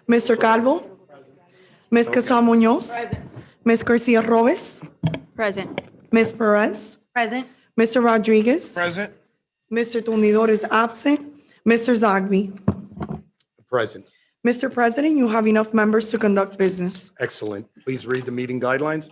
Mr. Calvo, Ms. Casal Munoz, Ms. Garcia Robes, Present. Ms. Perez, Present. Mr. Rodriguez, Present. Mr. Tumidor is absent, Mr. Zagbi. Present. Mr. President, you have enough members to conduct business. Excellent. Please read the meeting guidelines.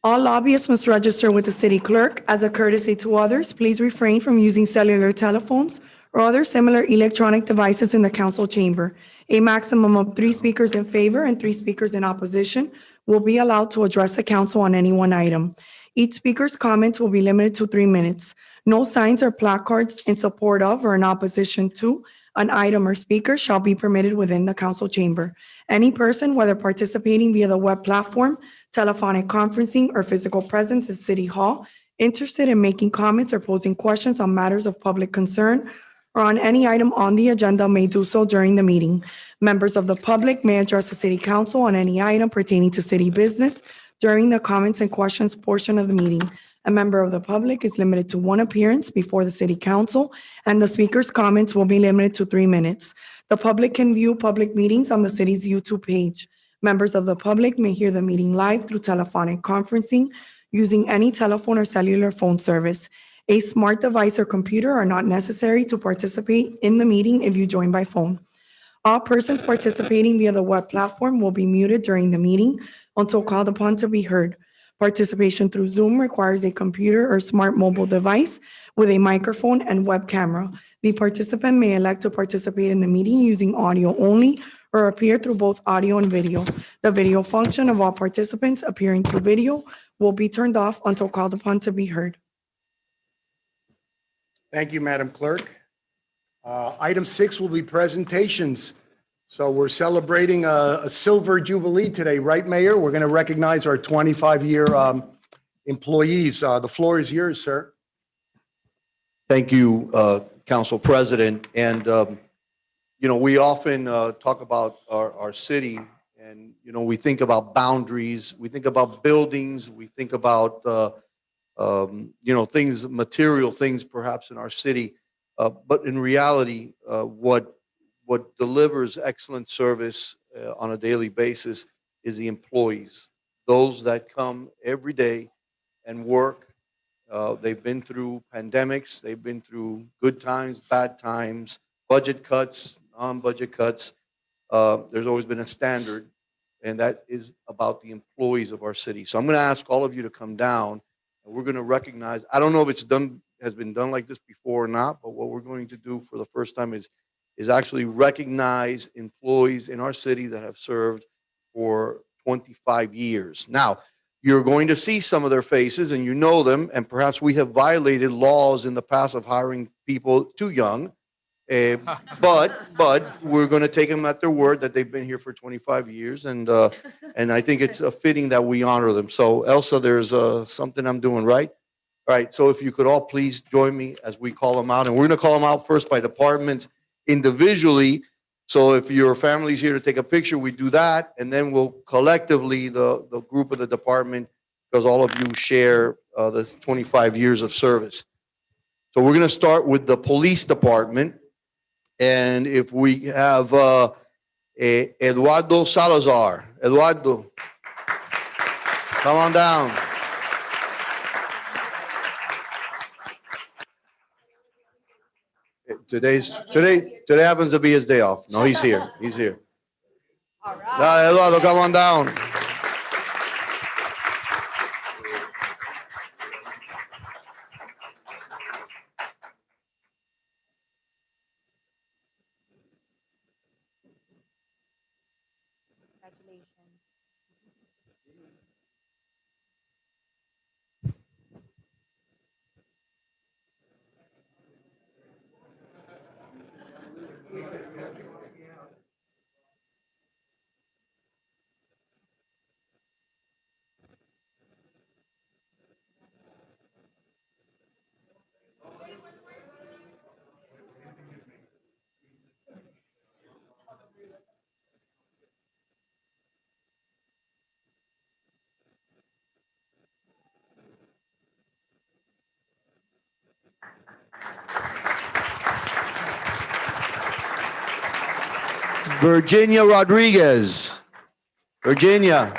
All lobbyists must register with the city clerk. As a courtesy to others, please refrain from using cellular telephones or other similar electronic devices in the council chamber. A maximum of 3 speakers in favor and 3 speakers in opposition will be allowed to address the council on any one item. Each speaker's comments will be limited to 3 minutes. No signs or placards in support of or in opposition to an item or speaker shall be permitted within the council chamber. Any person, whether participating via the web platform, telephonic conferencing, or physical presence at City Hall, interested in making comments or posing questions on matters of public concern or on any item on the agenda may do so during the meeting. Members of the public may address the city council on any item pertaining to city business during the comments and questions portion of the meeting. A member of the public is limited to 1 appearance before the city council, and the speaker's comments will be limited to 3 minutes. The public can view public meetings on the city's YouTube page. Members of the public may hear the meeting live through telephonic conferencing using any telephone or cellular phone service. A smart device or computer are not necessary to participate in the meeting if you join by phone. All persons participating via the web platform will be muted during the meeting until called upon to be heard. Participation through Zoom requires a computer or smart mobile device with a microphone and web camera. The participant may elect to participate in the meeting using audio only or appear through both audio and video. The video function of all participants appearing through video will be turned off until called upon to be heard. Thank you, Madam Clerk. Item 6 will be presentations. So we're celebrating a silver jubilee today, right, Mayor? We're going to recognize our 25-year employees. The floor is yours, sir. Thank you, Council President. And, we often talk about our city and, we think about boundaries, we think about buildings, we think about, things, material things perhaps in our city. But in reality, what delivers excellent service on a daily basis is the employees, those that come every day and work. They've been through pandemics, they've been through good times, bad times, budget cuts, non-budget cuts. There's always been a standard, and that is about the employees of our city. So I'm going to ask all of you to come down, and we're going to recognize, I don't know if has been done like this before or not, but what we're going to do for the first time is actually recognize employees in our city that have served for 25 years. Now, you're going to see some of their faces and you know them, and perhaps we have violated laws in the past of hiring people too young, but we're going to take them at their word that they've been here for 25 years, and I think it's fitting that we honor them. So, Elsa, there's something I'm doing right. All right, so if you could all please join me as we call them out, and we're going to call them out first by departments individually. So if your family's here to take a picture, we do that, and then we'll collectively, the group of the department, because all of you share this 25 years of service. So we're going to start with the police department, and if we have Eduardo Salazar. Eduardo, come on down. Today happens to be his day off. No, he's here. He's here. All right. Eduardo, come on down. Congratulations. Virginia Rodriguez. Virginia.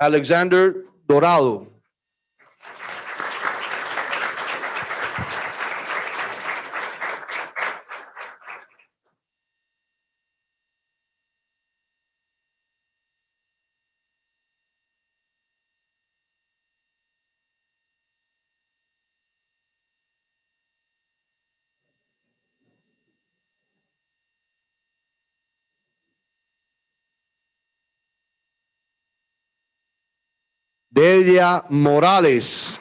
Alexander Dorado. Delia Morales.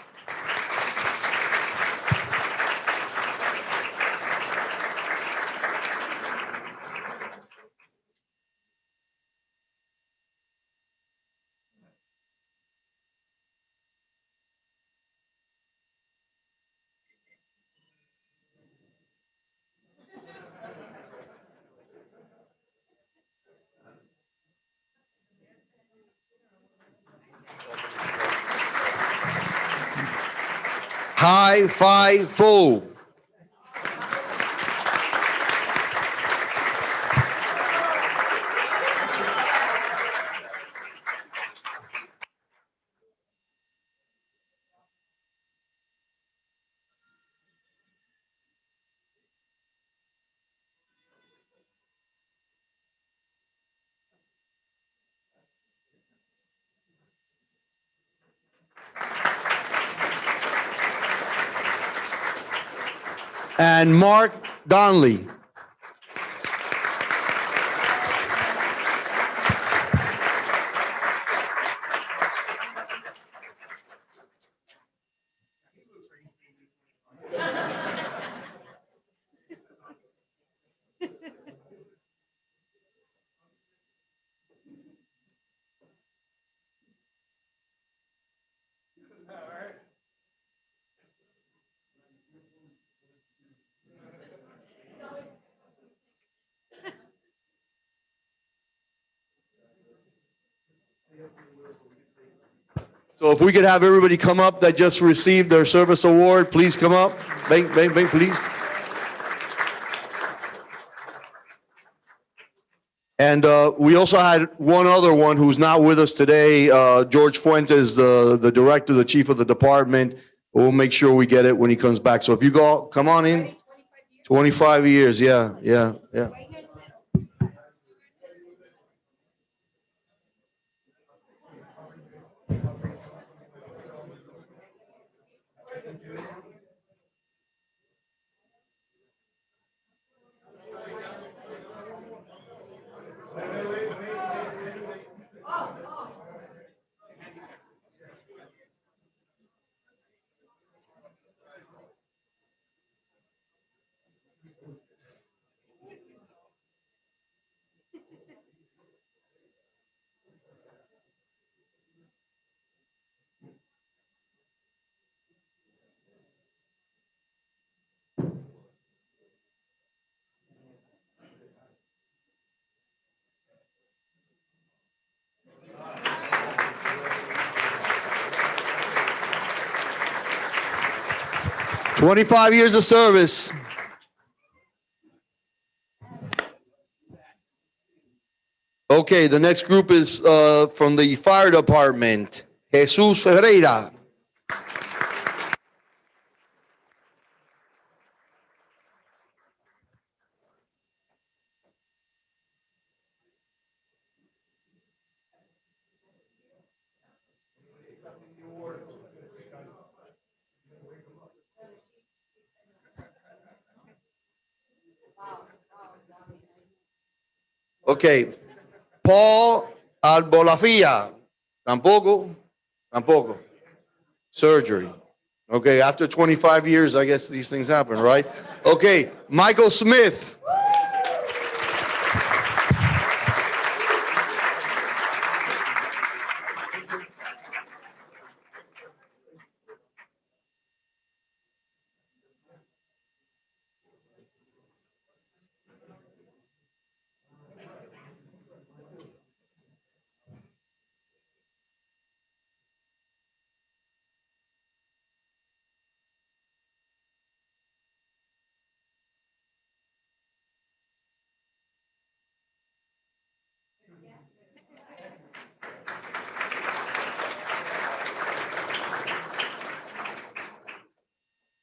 High Five Fo. And Mark Donnelly. So if we could have everybody come up that just received their service award, please come up. Bang, bang, bang, please. And we also had one other one who's not with us today, George Fuentes, the director, the chief of the department. We'll make sure we get it when he comes back. So if you go, come on in. 25 years, yeah, yeah, yeah. "25 years of service." Okay, the next group is from the fire department. Jesus Ferreira. Okay. Paul Albolafia. Tampoco. Tampoco. Surgery. Okay, after 25 years, I guess these things happen, right? Okay, Michael Smith.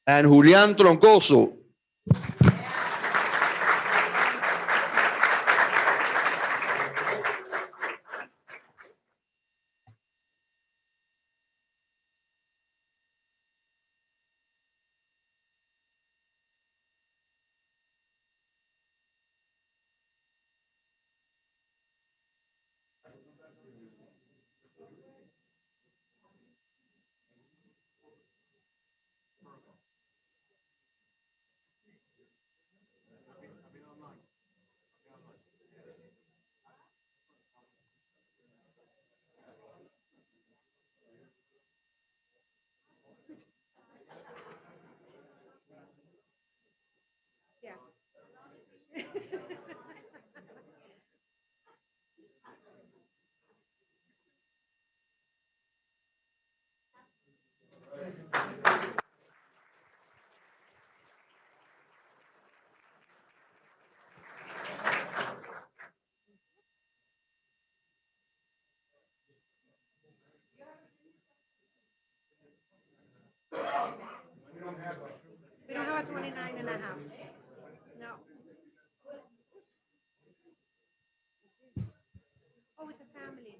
And Julián Troncoso. We don't have a 29 and a half. No. Oh, with the family.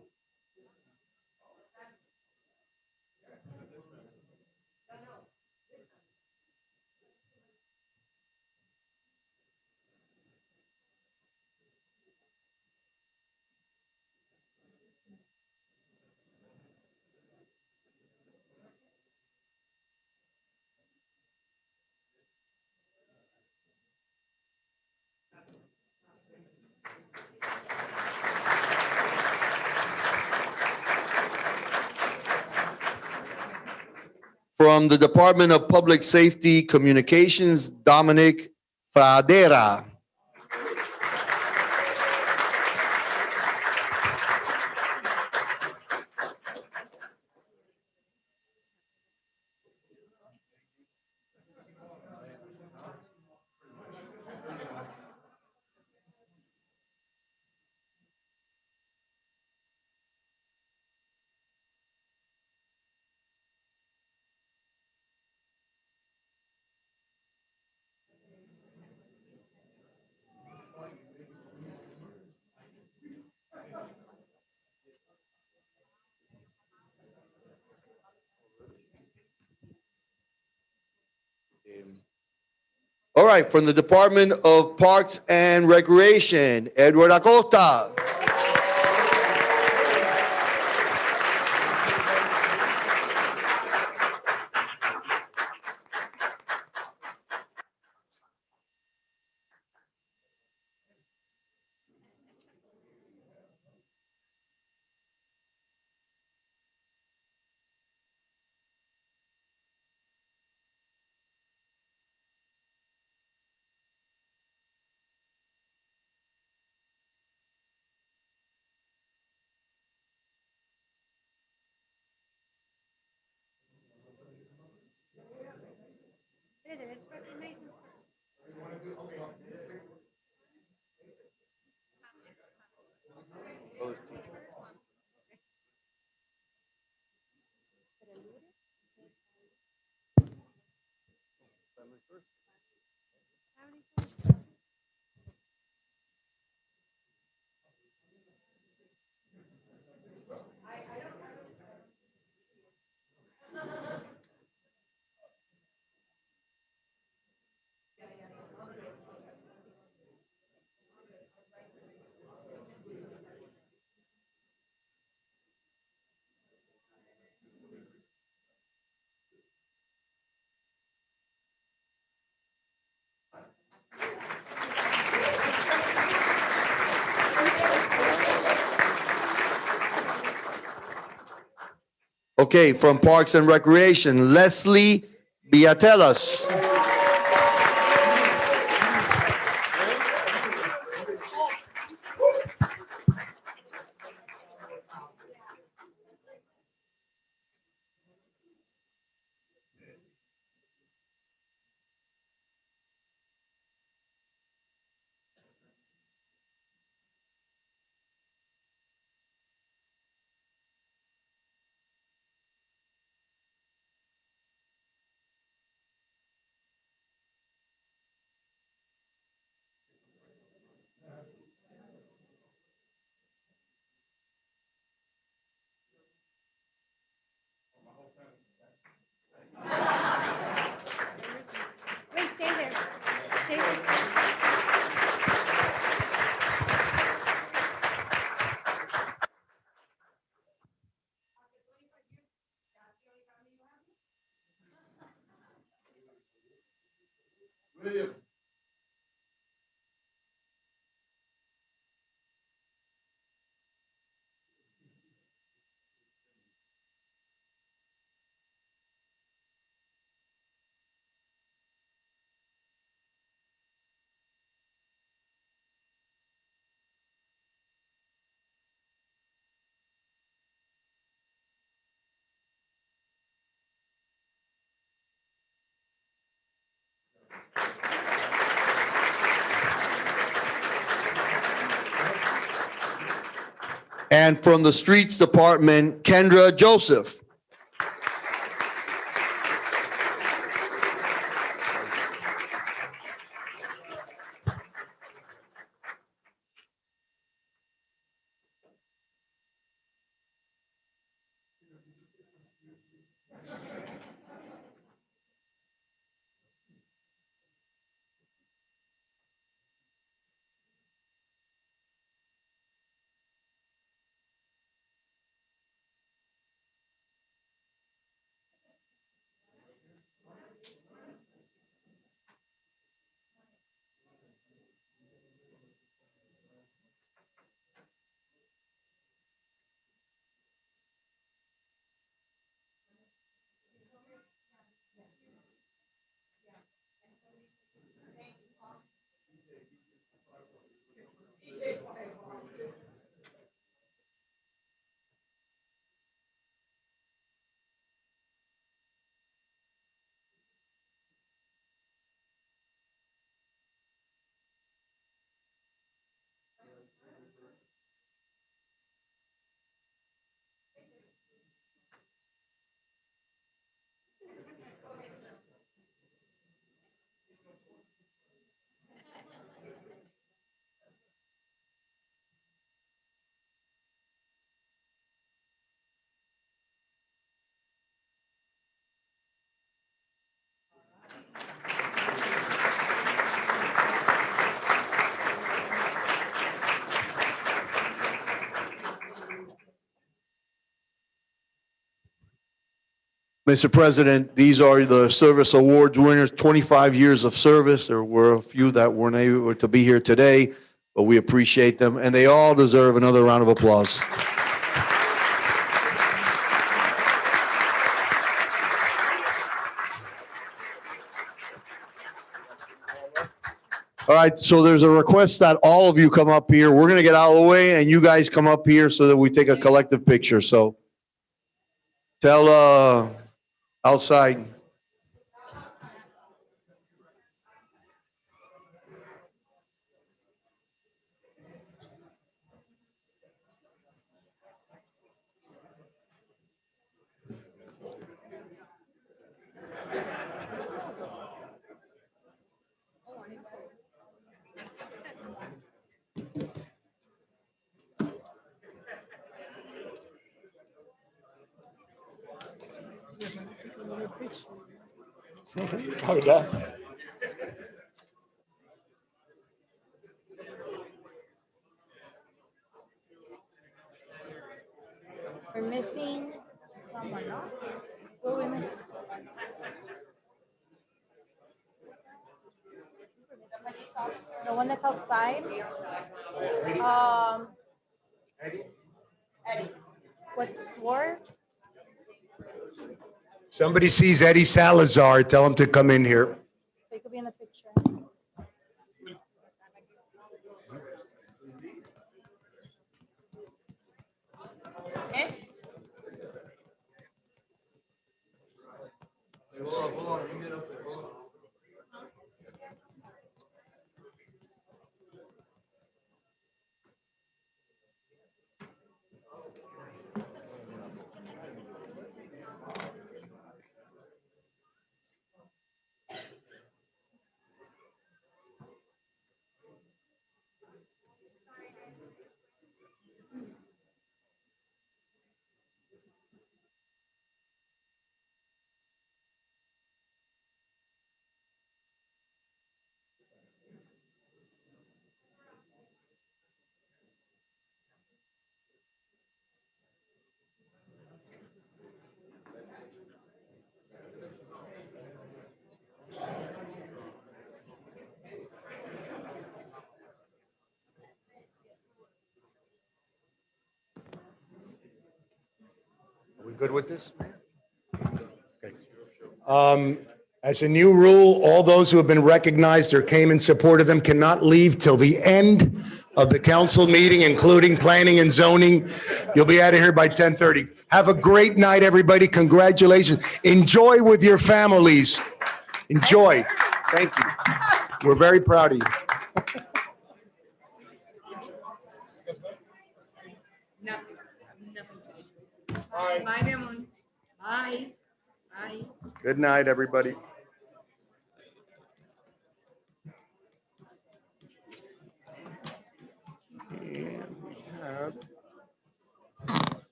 From the Department of Public Safety Communications, Dominic Fradera. All right, from the Department of Parks and Recreation, Edward Acosta. It's recognizing. Okay, from Parks and Recreation, Leslie Biatelas. Wait, stay there. Stay there. And from the Streets Department, Kendra Joseph. Mr. President, these are the service awards winners, 25 years of service. There were a few that weren't able to be here today, but we appreciate them, and they all deserve another round of applause. All right, so there's a request that all of you come up here. We're going to get out of the way, and you guys come up here so that we take a collective picture. So tell outside. Oh, yeah. We're missing someone, no? Who are we missing? The one that's outside? Eddie. What's Swarth? Somebody sees Eddie Salazar, tell him to come in here. They could be in the picture. Are we good with this? Okay. As a new rule, all those who have been recognized or came in support of them cannot leave till the end of the council meeting, including planning and zoning. You'll be out of here by 10:30. Have a great night, everybody. Congratulations. Enjoy with your families. Enjoy. Thank you. We're very proud of you. Nothing, nothing to do. Bye, mi amor. Bye. Bye. Good night, everybody. And we have-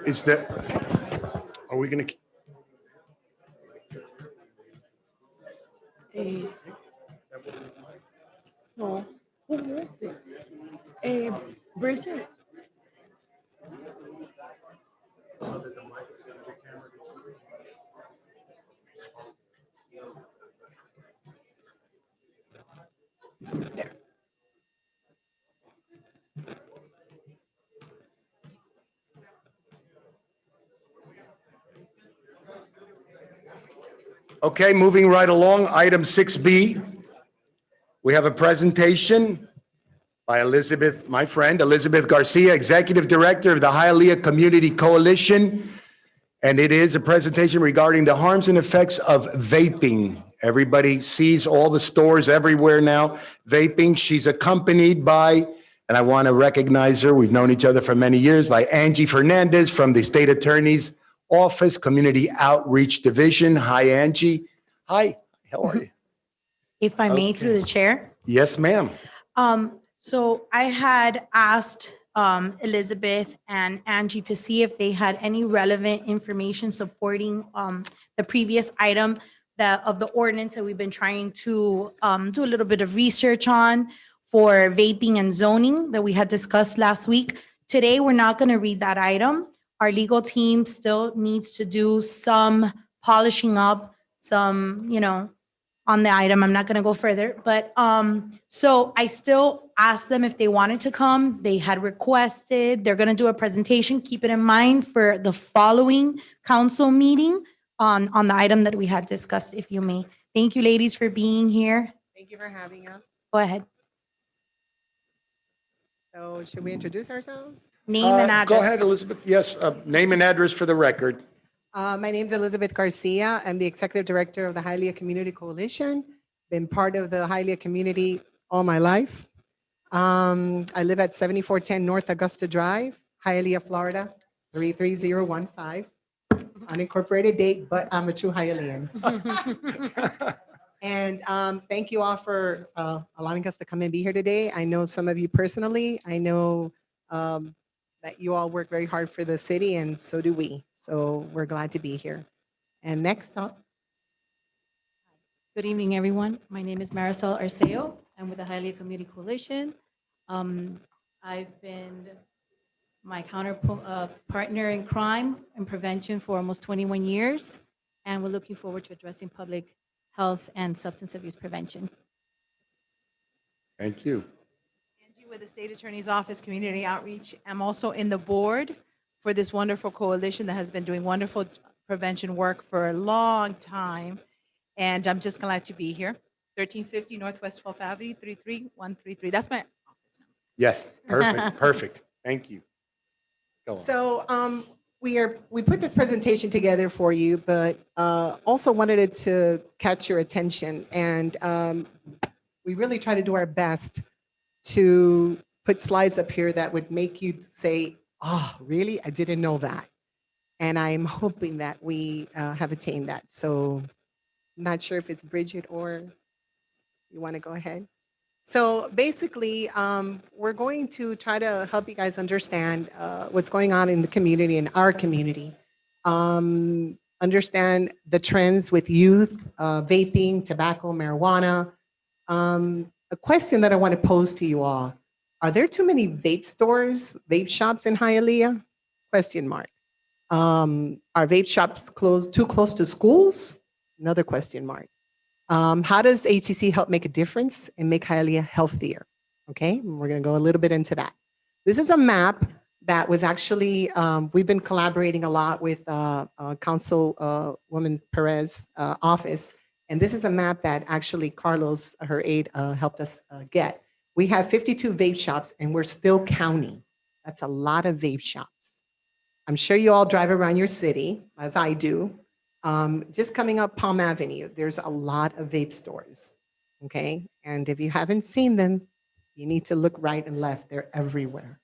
Is that, are we going to? No, who moved it? Bridget. Okay, moving right along, item 6B. We have a presentation by Elizabeth, my friend, Elizabeth Garcia, Executive Director of the Hialeah Community Coalition. And it is a presentation regarding the harms and effects of vaping. Everybody sees all the stores everywhere now, vaping. She's accompanied by, and I want to recognize her, we've known each other for many years, by Angie Fernandez from the State Attorney's Office, Community Outreach Division. Hi, Angie. Hi, how are you? If I may, Okay. through the chair. Yes, ma'am. So I had asked Elizabeth and Angie to see if they had any relevant information supporting the previous item of the ordinance that we've been trying to do a little bit of research on for vaping and zoning that we had discussed last week. Today, we're not going to read that item. Our legal team still needs to do some polishing up, some, on the item. I'm not going to go further, but so I still asked them if they wanted to come. They had requested, they're going to do a presentation. Keep it in mind for the following council meeting on the item that we had discussed, if you may. Thank you, ladies, for being here. Thank you for having us. Go ahead. So should we introduce ourselves? Name and address. Go ahead, Elizabeth. Yes, name and address for the record. My name's Elizabeth Garcia. I'm the Executive Director of the Hialeah Community Coalition. Been part of the Hialeah community all my life. I live at 7410 North Augusta Drive, Hialeah, Florida, 33015. Unincorporated date, but I'm a true Hialean. And thank you all for allowing us to come and be here today. I know some of you personally. I know that you all work very hard for the city, and so do we. So we're glad to be here. And next up, Good evening, everyone. My name is Marisol Arceo. I'm with the Hialeah Community Coalition. I've been my partner in crime and prevention for almost 21 years, and we're looking forward to addressing public health and substance abuse prevention. Thank you. Angie with the State Attorney's Office Community Outreach. I'm also in the board for this wonderful coalition that has been doing wonderful prevention work for a long time. And I'm just glad to be here. 1350 Northwest 12th Avenue, 33133. That's my office number. Yes, perfect, perfect. Thank you. Go on. So we put this presentation together for you, but also wanted it to catch your attention. And we really try to do our best to put slides up here that would make you say, oh, really? I didn't know that. And I'm hoping that we have attained that. So I'm not sure if it's Bridget or you want to go ahead. So basically, we're going to try to help you guys understand what's going on in the community, in our community. Understand the trends with youth, vaping, tobacco, marijuana. A question that I want to pose to you all. Are there too many vape stores, vape shops in Hialeah? Question mark. Are vape shops too close to schools? Another question mark. How does HCC help make a difference and make Hialeah healthier? Okay, and we're going to go a little bit into that. This is a map that was actually, we've been collaborating a lot with Councilwoman Perez office. And this is a map that actually Carlos, her aide, helped us get. We have 52 vape shops and we're still counting. That's a lot of vape shops. I'm sure you all drive around your city, as I do. Just coming up Palm Avenue, there's a lot of vape stores, okay? And if you haven't seen them, you need to look right and left. They're everywhere.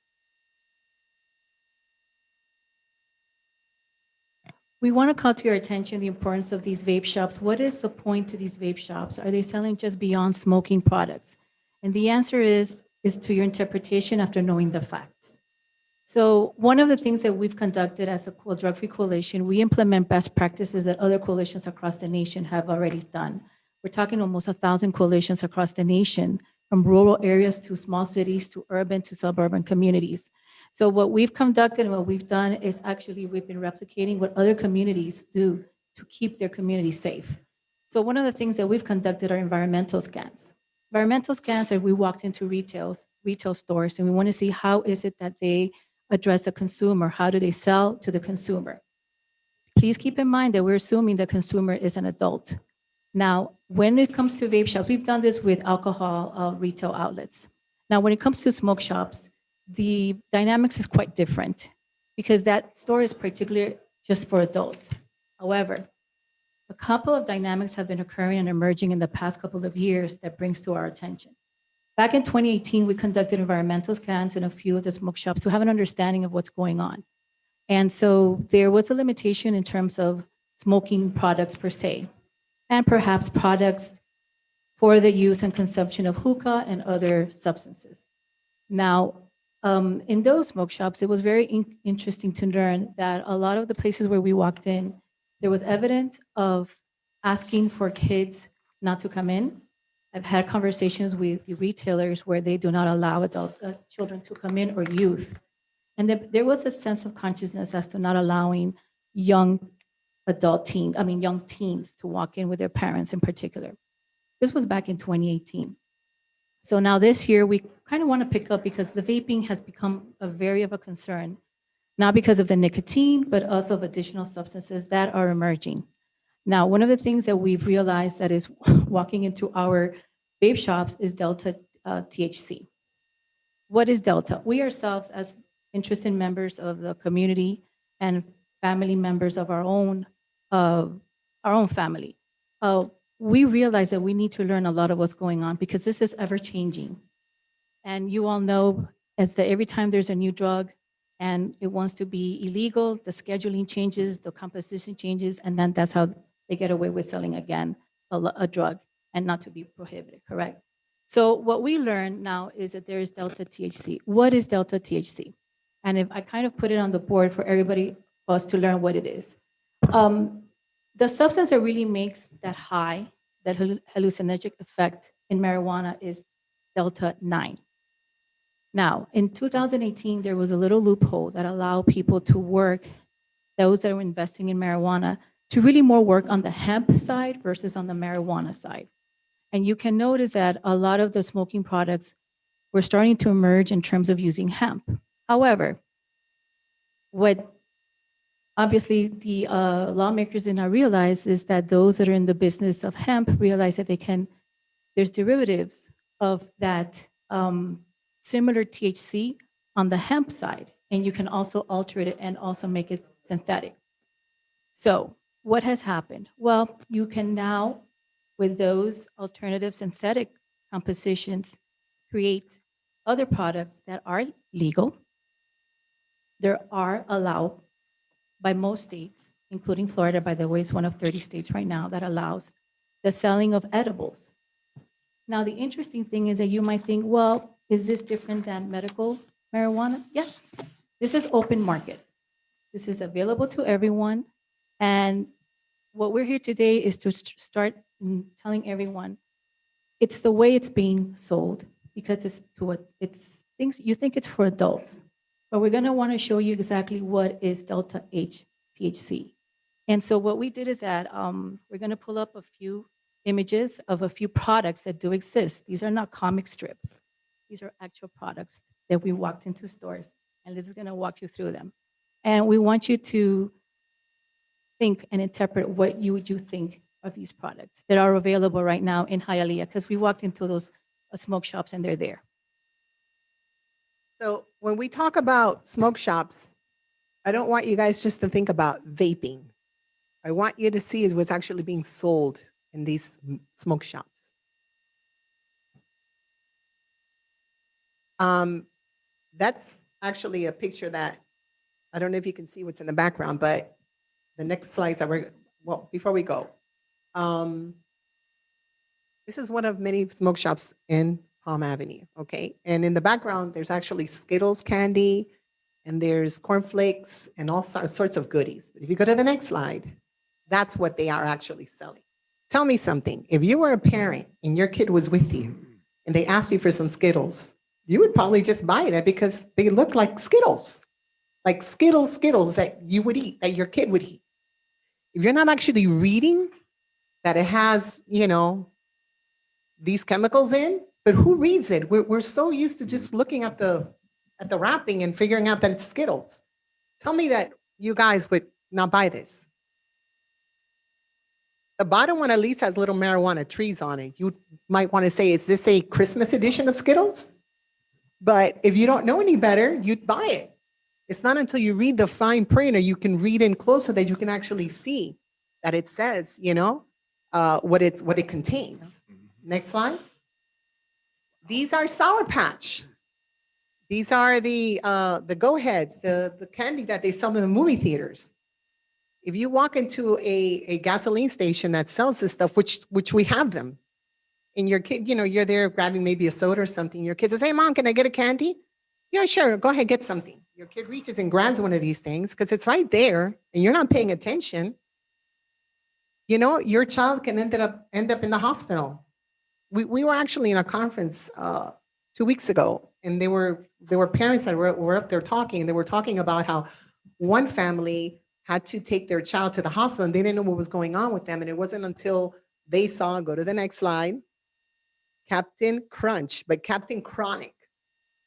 We want to call to your attention the importance of these vape shops. What is the point to these vape shops? Are they selling just beyond smoking products? And the answer is to your interpretation after knowing the facts. So one of the things that we've conducted as a drug-free coalition, we implement best practices that other coalitions across the nation have already done. We're talking almost 1,000 coalitions across the nation, from rural areas to small cities to urban to suburban communities. So what we've conducted and what we've done is actually we've been replicating what other communities do to keep their communities safe. So one of the things that we've conducted are environmental scans. Environmental scans are we walked into retail stores and we want to see how is it that they address the consumer, how do they sell to the consumer. Please keep in mind that we're assuming the consumer is an adult. Now, when it comes to vape shops, we've done this with alcohol retail outlets. Now, when it comes to smoke shops, the dynamics is quite different because that store is particularly just for adults. However, a couple of dynamics have been occurring and emerging in the past couple of years that brings to our attention. Back in 2018, we conducted environmental scans in a few of the smoke shops to have an understanding of what's going on. And so there was a limitation in terms of smoking products per se, and perhaps products for the use and consumption of hookah and other substances. Now, in those smoke shops, it was very interesting to learn that a lot of the places where we walked in, there was evidence of asking for kids not to come in. I've had conversations with the retailers where they do not allow adult children to come in or youth. And there was a sense of consciousness as to not allowing young teens to walk in with their parents in particular. This was back in 2018. So now this year, we kind of want to pick up because the vaping has become a very of a concern, not because of the nicotine, but also of additional substances that are emerging. Now, one of the things that we've realized that is walking into our vape shops is Delta THC. What is Delta? We ourselves, as interested members of the community and family members of our own family, we realize that we need to learn a lot of what's going on because this is ever changing. And you all know as that every time there's a new drug and it wants to be illegal, the scheduling changes, the composition changes, and then that's how they get away with selling again a drug and not to be prohibited, correct? So what we learn now is that there is Delta THC. What is Delta THC? And if I kind of put it on the board for everybody else to learn what it is. The substance that really makes that high, that hallucinogenic effect in marijuana is Delta 9. Now, in 2018, there was a little loophole that allowed people to work, those that were investing in marijuana, to really more work on the hemp side versus on the marijuana side. And you can notice that a lot of the smoking products were starting to emerge in terms of using hemp. However, what obviously the lawmakers did not realize is that those that are in the business of hemp realize that there's derivatives of that similar THC on the hemp side, and you can also alter it and also make it synthetic. So what has happened? Well, you can now, with those alternative synthetic compositions, create other products that are legal. There are allowed by most states, including Florida, by the way, is one of 30 states right now that allows the selling of edibles. Now, the interesting thing is that you might think, well, is this different than medical marijuana? Yes, this is open market. This is available to everyone. And what we're here today is to start telling everyone it's the way it's being sold because it's things you think it's for adults, but we're going to want to show you exactly what is delta H THC. And so what we did is that we're going to pull up a few images of a few products that do exist. These are not comic strips. These are actual products that we walked into stores, and Liz is going to walk you through them. And we want you to think and interpret what you think of these products that are available right now in Hialeah, because we walked into those smoke shops and they're there. So when we talk about smoke shops, I don't want you guys just to think about vaping. I want you to see what's actually being sold in these smoke shops. That's actually a picture that, I don't know if you can see what's in the background, but the next slides that well, before we go, this is one of many smoke shops in Palm Avenue, okay? And in the background, there's actually Skittles candy, and there's cornflakes and all sorts of goodies. But if you go to the next slide, that's what they are actually selling. Tell me something. If you were a parent and your kid was with you and they asked you for some Skittles, you would probably just buy that because they look like Skittles that you would eat, that your kid would eat. If you're not actually reading that it has, these chemicals in, but who reads it? We're so used to just looking at the wrapping and figuring out that it's Skittles. Tell me that you guys would not buy this. The bottom one at least has little marijuana trees on it. You might want to say, is this a Christmas edition of Skittles? But if you don't know any better, you'd buy it. It's not until you read the fine print or you can read in closer that you can actually see that it says, what it contains. Next slide. These are Sour Patch. These are the Go-Aheads, the candy that they sell in the movie theaters. If you walk into a gasoline station that sells this stuff, which we have them, and your kid, you're there grabbing maybe a soda or something, your kid says, hey, Mom, can I get a candy? Yeah, sure, go ahead, get something. Your kid reaches and grabs one of these things because it's right there, and you're not paying attention. Your child can end up in the hospital. We were actually in a conference 2 weeks ago, and there were parents that were up there talking, and they were talking about how one family had to take their child to the hospital, and they didn't know what was going on with them. And it wasn't until they saw, go to the next slide, Captain Crunch, but Captain Chronic.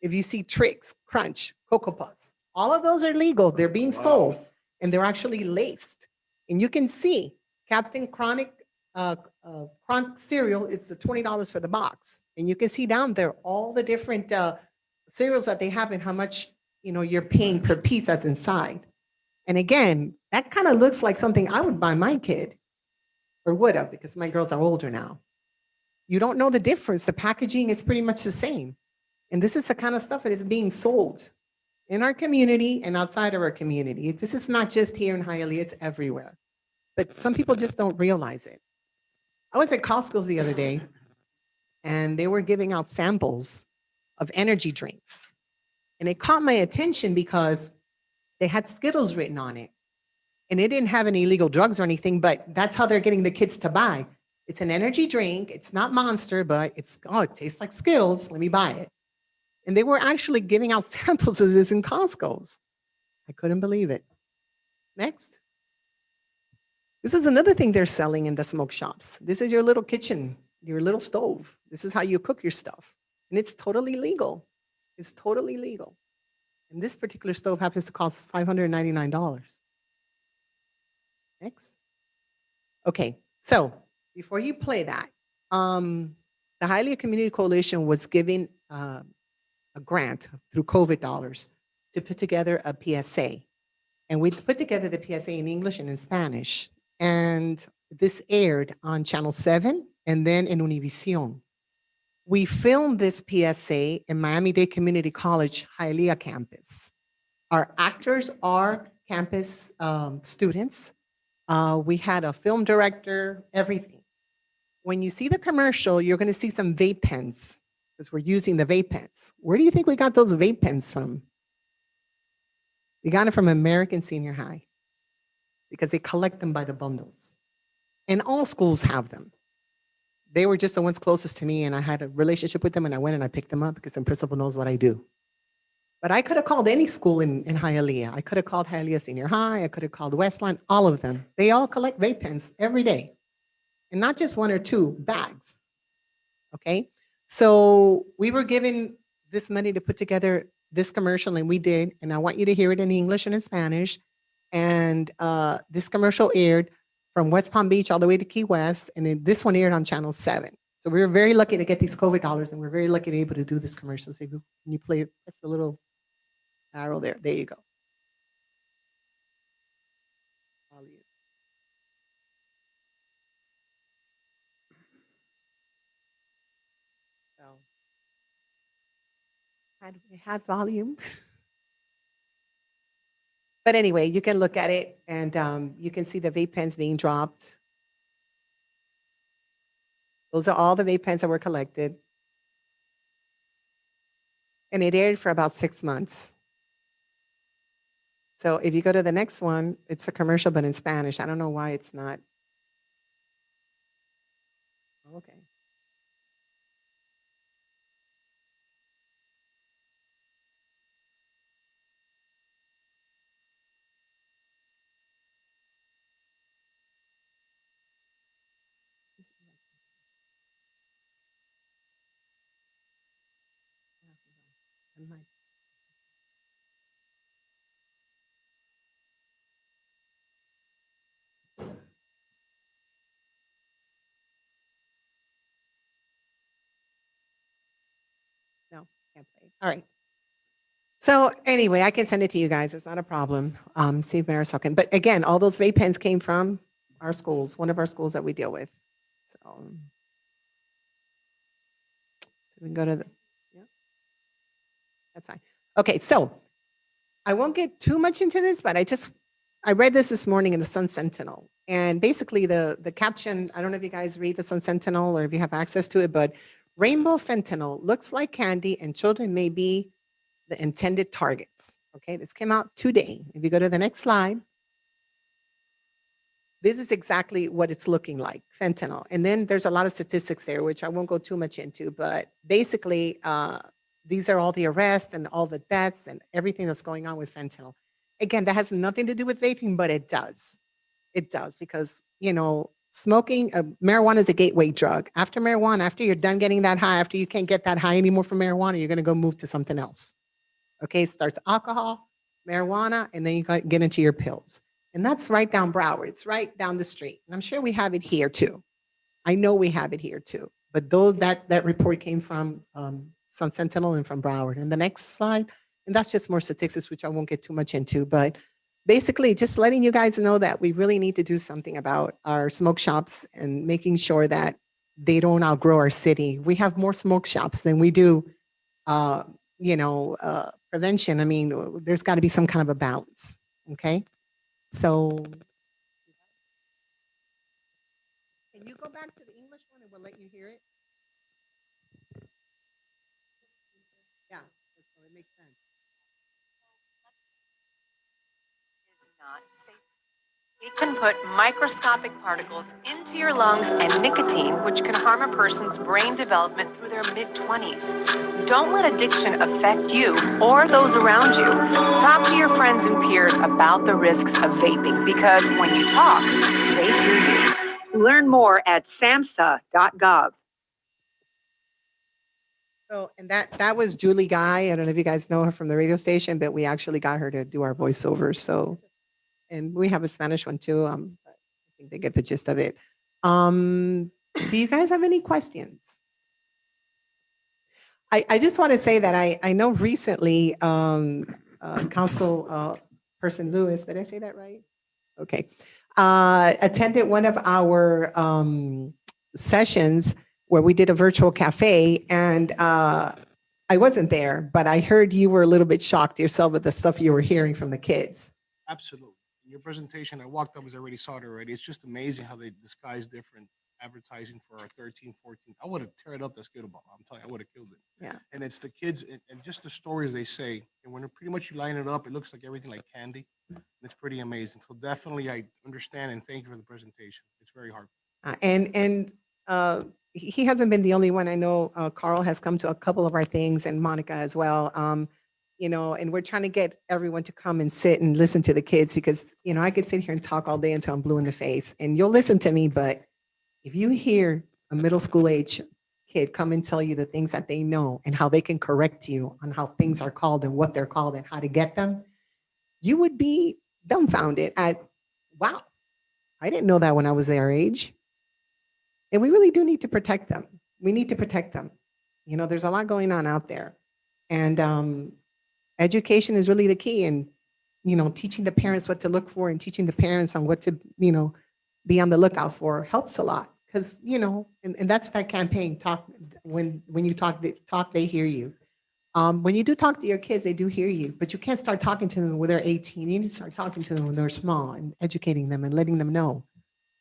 If you see Trix, Crunch, Cocoa Puffs, all of those are legal. They're being sold, and they're actually laced. And you can see Captain Chronic cereal is the $20 for the box. And you can see down there all the different cereals that they have and how much you're paying per piece that's inside. And again, that kind of looks like something I would buy my kid, or would have, because my girls are older now. You don't know the difference. The packaging is pretty much the same. And this is the kind of stuff that is being sold in our community and outside of our community. This is not just here in Hialeah, it's everywhere. But some people just don't realize it. I was at Costco's the other day, and they were giving out samples of energy drinks. And it caught my attention because they had Skittles written on it. And it didn't have any illegal drugs or anything, but that's how they're getting the kids to buy. It's an energy drink. It's not Monster, but it tastes like Skittles. Let me buy it. And they were actually giving out samples of this in Costco's. I couldn't believe it. Next. This is another thing they're selling in the smoke shops. This is your little kitchen, your little stove. This is how you cook your stuff. And it's totally legal. It's totally legal. And this particular stove happens to cost $599. Next. Okay, so before you play that, the Hialeah Community Coalition was giving a grant through COVID dollars to put together a PSA. And we put together the PSA in English and in Spanish. And this aired on Channel 7 and then in Univision. We filmed this PSA in Miami-Dade Community College, Hialeah campus. Our actors are campus students. We had a film director, everything. When you see the commercial, you're going to see some vape pens because we're using the vape pens. Where do you think we got those vape pens from? We got it from American Senior High because they collect them by the bundles. And all schools have them. They were just the ones closest to me, and I had a relationship with them, and I went and I picked them up because the principal knows what I do. But I could have called any school in Hialeah. I could have called Hialeah Senior High. I could have called Westline, all of them. They all collect vape pens every day. And not just one or two bags. Okay? So we were given this money to put together this commercial, and we did. And I want you to hear it in English and in Spanish. And this commercial aired from West Palm Beach all the way to Key West. And then this one aired on Channel 7. So we were very lucky to get these COVID dollars, and we're very lucky to be able to do this commercial. So when you play, press the little arrow there. There you go. Volume. So it has volume. But anyway, you can look at it, and you can see the vape pens being dropped. Those are all the vape pens that were collected. And it aired for about 6 months. So if you go to the next one, it's a commercial, but in Spanish. I don't know why it's not. Okay. No, can't play. All right. So anyway, I can send it to you guys. It's not a problem. See if Marisol can. But again, all those vape pens came from our schools, one of our schools that we deal with. So we can go to the, yeah, that's fine. Okay, so I won't get too much into this, but I read this morning in the Sun Sentinel. And basically the caption, I don't know if you guys read the Sun Sentinel or if you have access to it, but rainbow fentanyl looks like candy and children may be the intended targets. Okay, this came out today. If you go to the next slide, this is exactly what it's looking like, fentanyl. And then there's a lot of statistics there, which I won't go too much into, but basically these are all the arrests and all the deaths and everything that's going on with fentanyl. Again, that has nothing to do with vaping, but it does. It does because, smoking, marijuana is a gateway drug. After marijuana, after you're done getting that high, after you can't get that high anymore from marijuana, you're going to go move to something else. Okay, it starts alcohol, marijuana, and then you get into your pills. And that's right down Broward. It's right down the street. And I'm sure we have it here too. I know we have it here too. But that report came from Sun Sentinel and from Broward. And the next slide, and that's just more statistics, which I won't get too much into, but basically just letting you guys know that we really need to do something about our smoke shops and making sure that they don't outgrow our city. We have more smoke shops than we do, prevention. I mean, there's got to be some kind of a balance. Okay. So can you go back to the English one and we'll let you hear it? Yeah, so it makes sense. Is not safe. It can put microscopic particles into your lungs and nicotine, which can harm a person's brain development through their mid-20s. Don't let addiction affect you or those around you. Talk to your friends and peers about the risks of vaping because when you talk, they hear you. Learn more at samhsa.gov. So, and that was Julie Guy. I don't know if you guys know her from the radio station, but we actually got her to do our voiceovers. So, and we have a Spanish one too. But I think they get the gist of it. Do you guys have any questions? I just want to say that I know recently, Council Person Lewis, did I say that right? Okay. Attended one of our sessions where we did a virtual cafe, and I wasn't there, but I heard you were a little bit shocked yourself with the stuff you were hearing from the kids. Absolutely. In your presentation, I walked up, I already saw it already. It's just amazing how they disguise different advertising for our 13, 14. I would have teared up that Skittle ball. I'm telling you, I would have killed it. Yeah. And it's the kids and just the stories they say. And when pretty much you line it up, it looks like everything like candy. It's pretty amazing. So definitely I understand and thank you for the presentation. It's very hard. He hasn't been the only one. I know Carl has come to a couple of our things, and Monica as well. And we're trying to get everyone to come and sit and listen to the kids, because I could sit here and talk all day until I'm blue in the face, and you'll listen to me. But if you hear a middle school age kid come and tell you the things that they know and how they can correct you on how things are called and what they're called and how to get them, you would be dumbfounded at, wow, I didn't know that when I was their age. And we really do need to protect them. We need to protect them. There's a lot going on out there. And education is really the key. And, teaching the parents what to look for and teaching the parents on what to, be on the lookout for helps a lot. Because, and that's that campaign, talk, when you talk, they hear you. When you do talk to your kids, they do hear you, but you can't start talking to them when they're 18. You need to start talking to them when they're small and educating them and letting them know.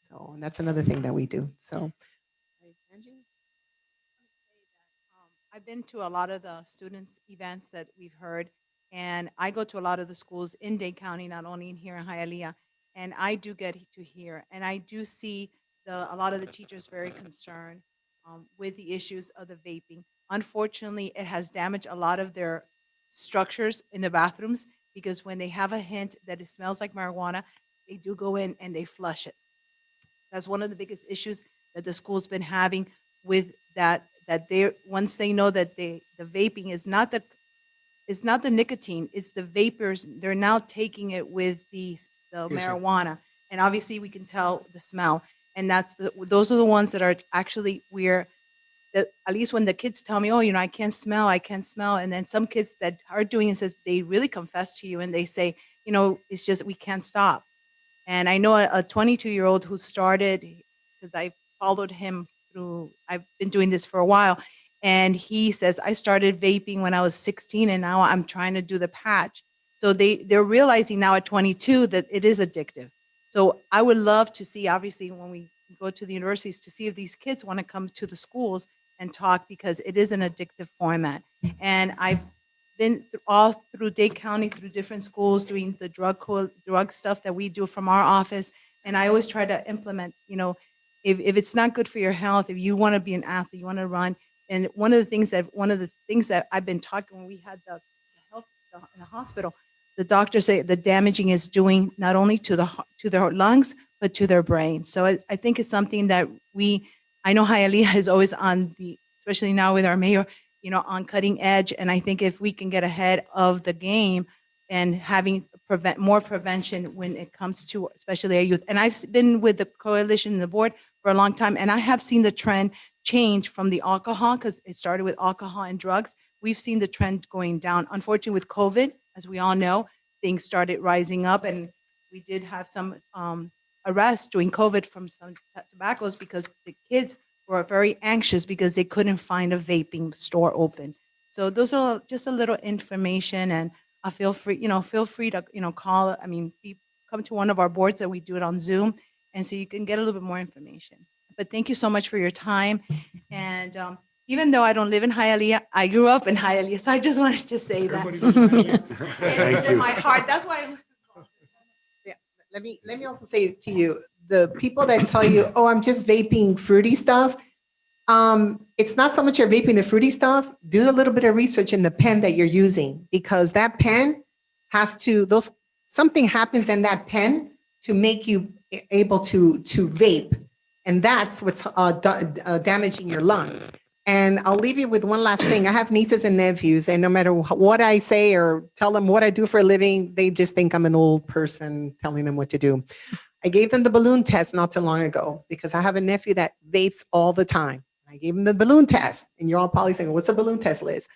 So, and that's another thing that we do. So, I've been to a lot of the students' events that we've heard, and I go to a lot of the schools in Dade County, not only in here in Hialeah, and I do get to hear, and I do see a lot of the teachers very concerned with the issues of the vaping. Unfortunately, it has damaged a lot of their structures in the bathrooms, because when they have a hint that it smells like marijuana, they do go in and they flush it. That's one of the biggest issues that the school's been having with that they, once they know that the vaping is not the nicotine, it's the vapors. They're now taking it with the marijuana, and obviously we can tell the smell. And those are the ones that are actually at least when the kids tell me, oh, I can't smell. And then some kids that are doing it says they really confess to you and they say, it's just, we can't stop. And I know a 22-year-old who started, because I followed him through, I've been doing this for a while. And he says, I started vaping when I was 16 and now I'm trying to do the patch. So they're realizing now at 22 that it is addictive. So I would love to see, obviously, when we go to the universities, to see if these kids want to come to the schools and talk, because it is an addictive format. And I've been all through Dade County, through different schools, doing the drug stuff that we do from our office. And I always try to implement, if it's not good for your health, if you want to be an athlete, you want to run. And one of the things that I've been talking, when we had the health in the hospital, the doctors say the damaging is doing not only to their lungs, but to their brain. So I think it's something that I know Hialeah is always on especially now with our mayor, on cutting edge. And I think if we can get ahead of the game and having more prevention when it comes to especially our youth. And I've been with the coalition and the board for a long time, and I have seen the trend change from the alcohol, because it started with alcohol and drugs. We've seen the trend going down. Unfortunately, with COVID, as we all know, things started rising up, and we did have some arrests during COVID from some tobaccos, because the kids were very anxious because they couldn't find a vaping store open. So those are just a little information, and I feel free to, call. Come to one of our boards that we do it on Zoom, and so you can get a little bit more information. But thank you so much for your time. And even though I don't live in Hialeah, I grew up in Hialeah, so I just wanted to say that. It's in my heart. That's why. Yeah. Let me also say to you, the people that tell you, oh, I'm just vaping fruity stuff. It's not so much you're vaping the fruity stuff. Do a little bit of research in the pen that you're using, because that pen something happens in that pen to make you able to vape. And that's what's damaging your lungs. And I'll leave you with one last thing. I have nieces and nephews, and no matter what I say or tell them what I do for a living, they just think I'm an old person telling them what to do. I gave them the balloon test not too long ago because I have a nephew that vapes all the time. I gave him the balloon test, and you're all probably saying, "What's a balloon test, Liz?"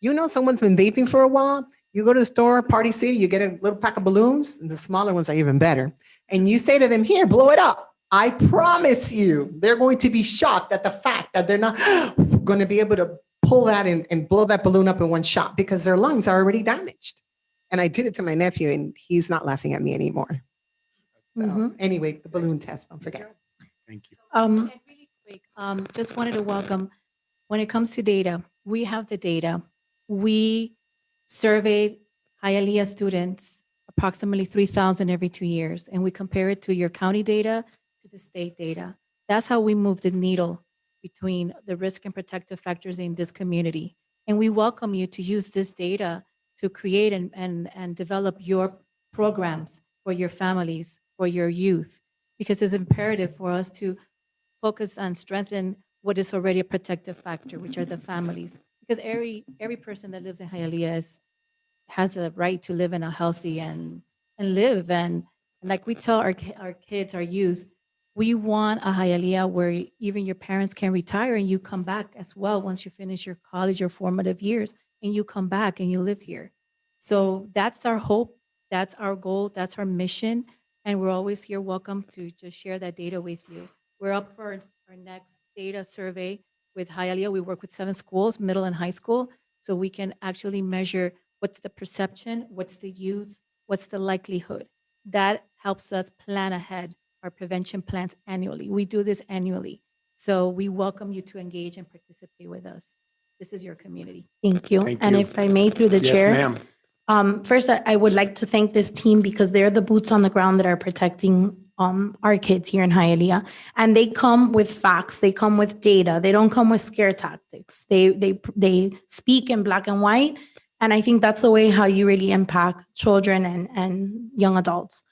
You know, someone's been vaping for a while. You go to the store, Party City, you get a little pack of balloons, and the smaller ones are even better. And you say to them, "Here, blow it up." I promise you, they're going to be shocked at the fact that they're not going to be able to pull that and blow that balloon up in one shot because their lungs are already damaged. And I did it to my nephew, and he's not laughing at me anymore. So anyway, the balloon test, don't forget. Thank you. And really quick, just wanted to welcome, when it comes to data, we have the data. We surveyed Hialeah students, approximately 3,000 every 2 years, and we compare it to your county data, to the state data. That's how we move the needle between the risk and protective factors in this community. And we welcome you to use this data to create and develop your programs for your families, for your youth, because it's imperative for us to focus on strengthen what is already a protective factor, which are the families. Because every person that lives in Hialeah has a right to live in a healthy and live. And like we tell our kids, our youth, we want a Hialeah where even your parents can retire and you come back as well once you finish your college or formative years, and you come back and you live here. So that's our hope, that's our goal, that's our mission. And we're always here welcome to just share that data with you. We're up for our next data survey with Hialeah. We work with 7 schools, middle and high school, so we can actually measure what's the perception, what's the use, what's the likelihood. That helps us plan ahead our prevention plans annually. We do this annually. So we welcome you to engage and participate with us. This is your community. Thank you. Thank And you. if I may, through the Yes, chair. ma'am. First, I would like to thank this team because they're the boots on the ground that are protecting our kids here in Hialeah. And they come with facts. They come with data. They don't come with scare tactics. They speak in black and white. And I think that's the way how you really impact children and young adults.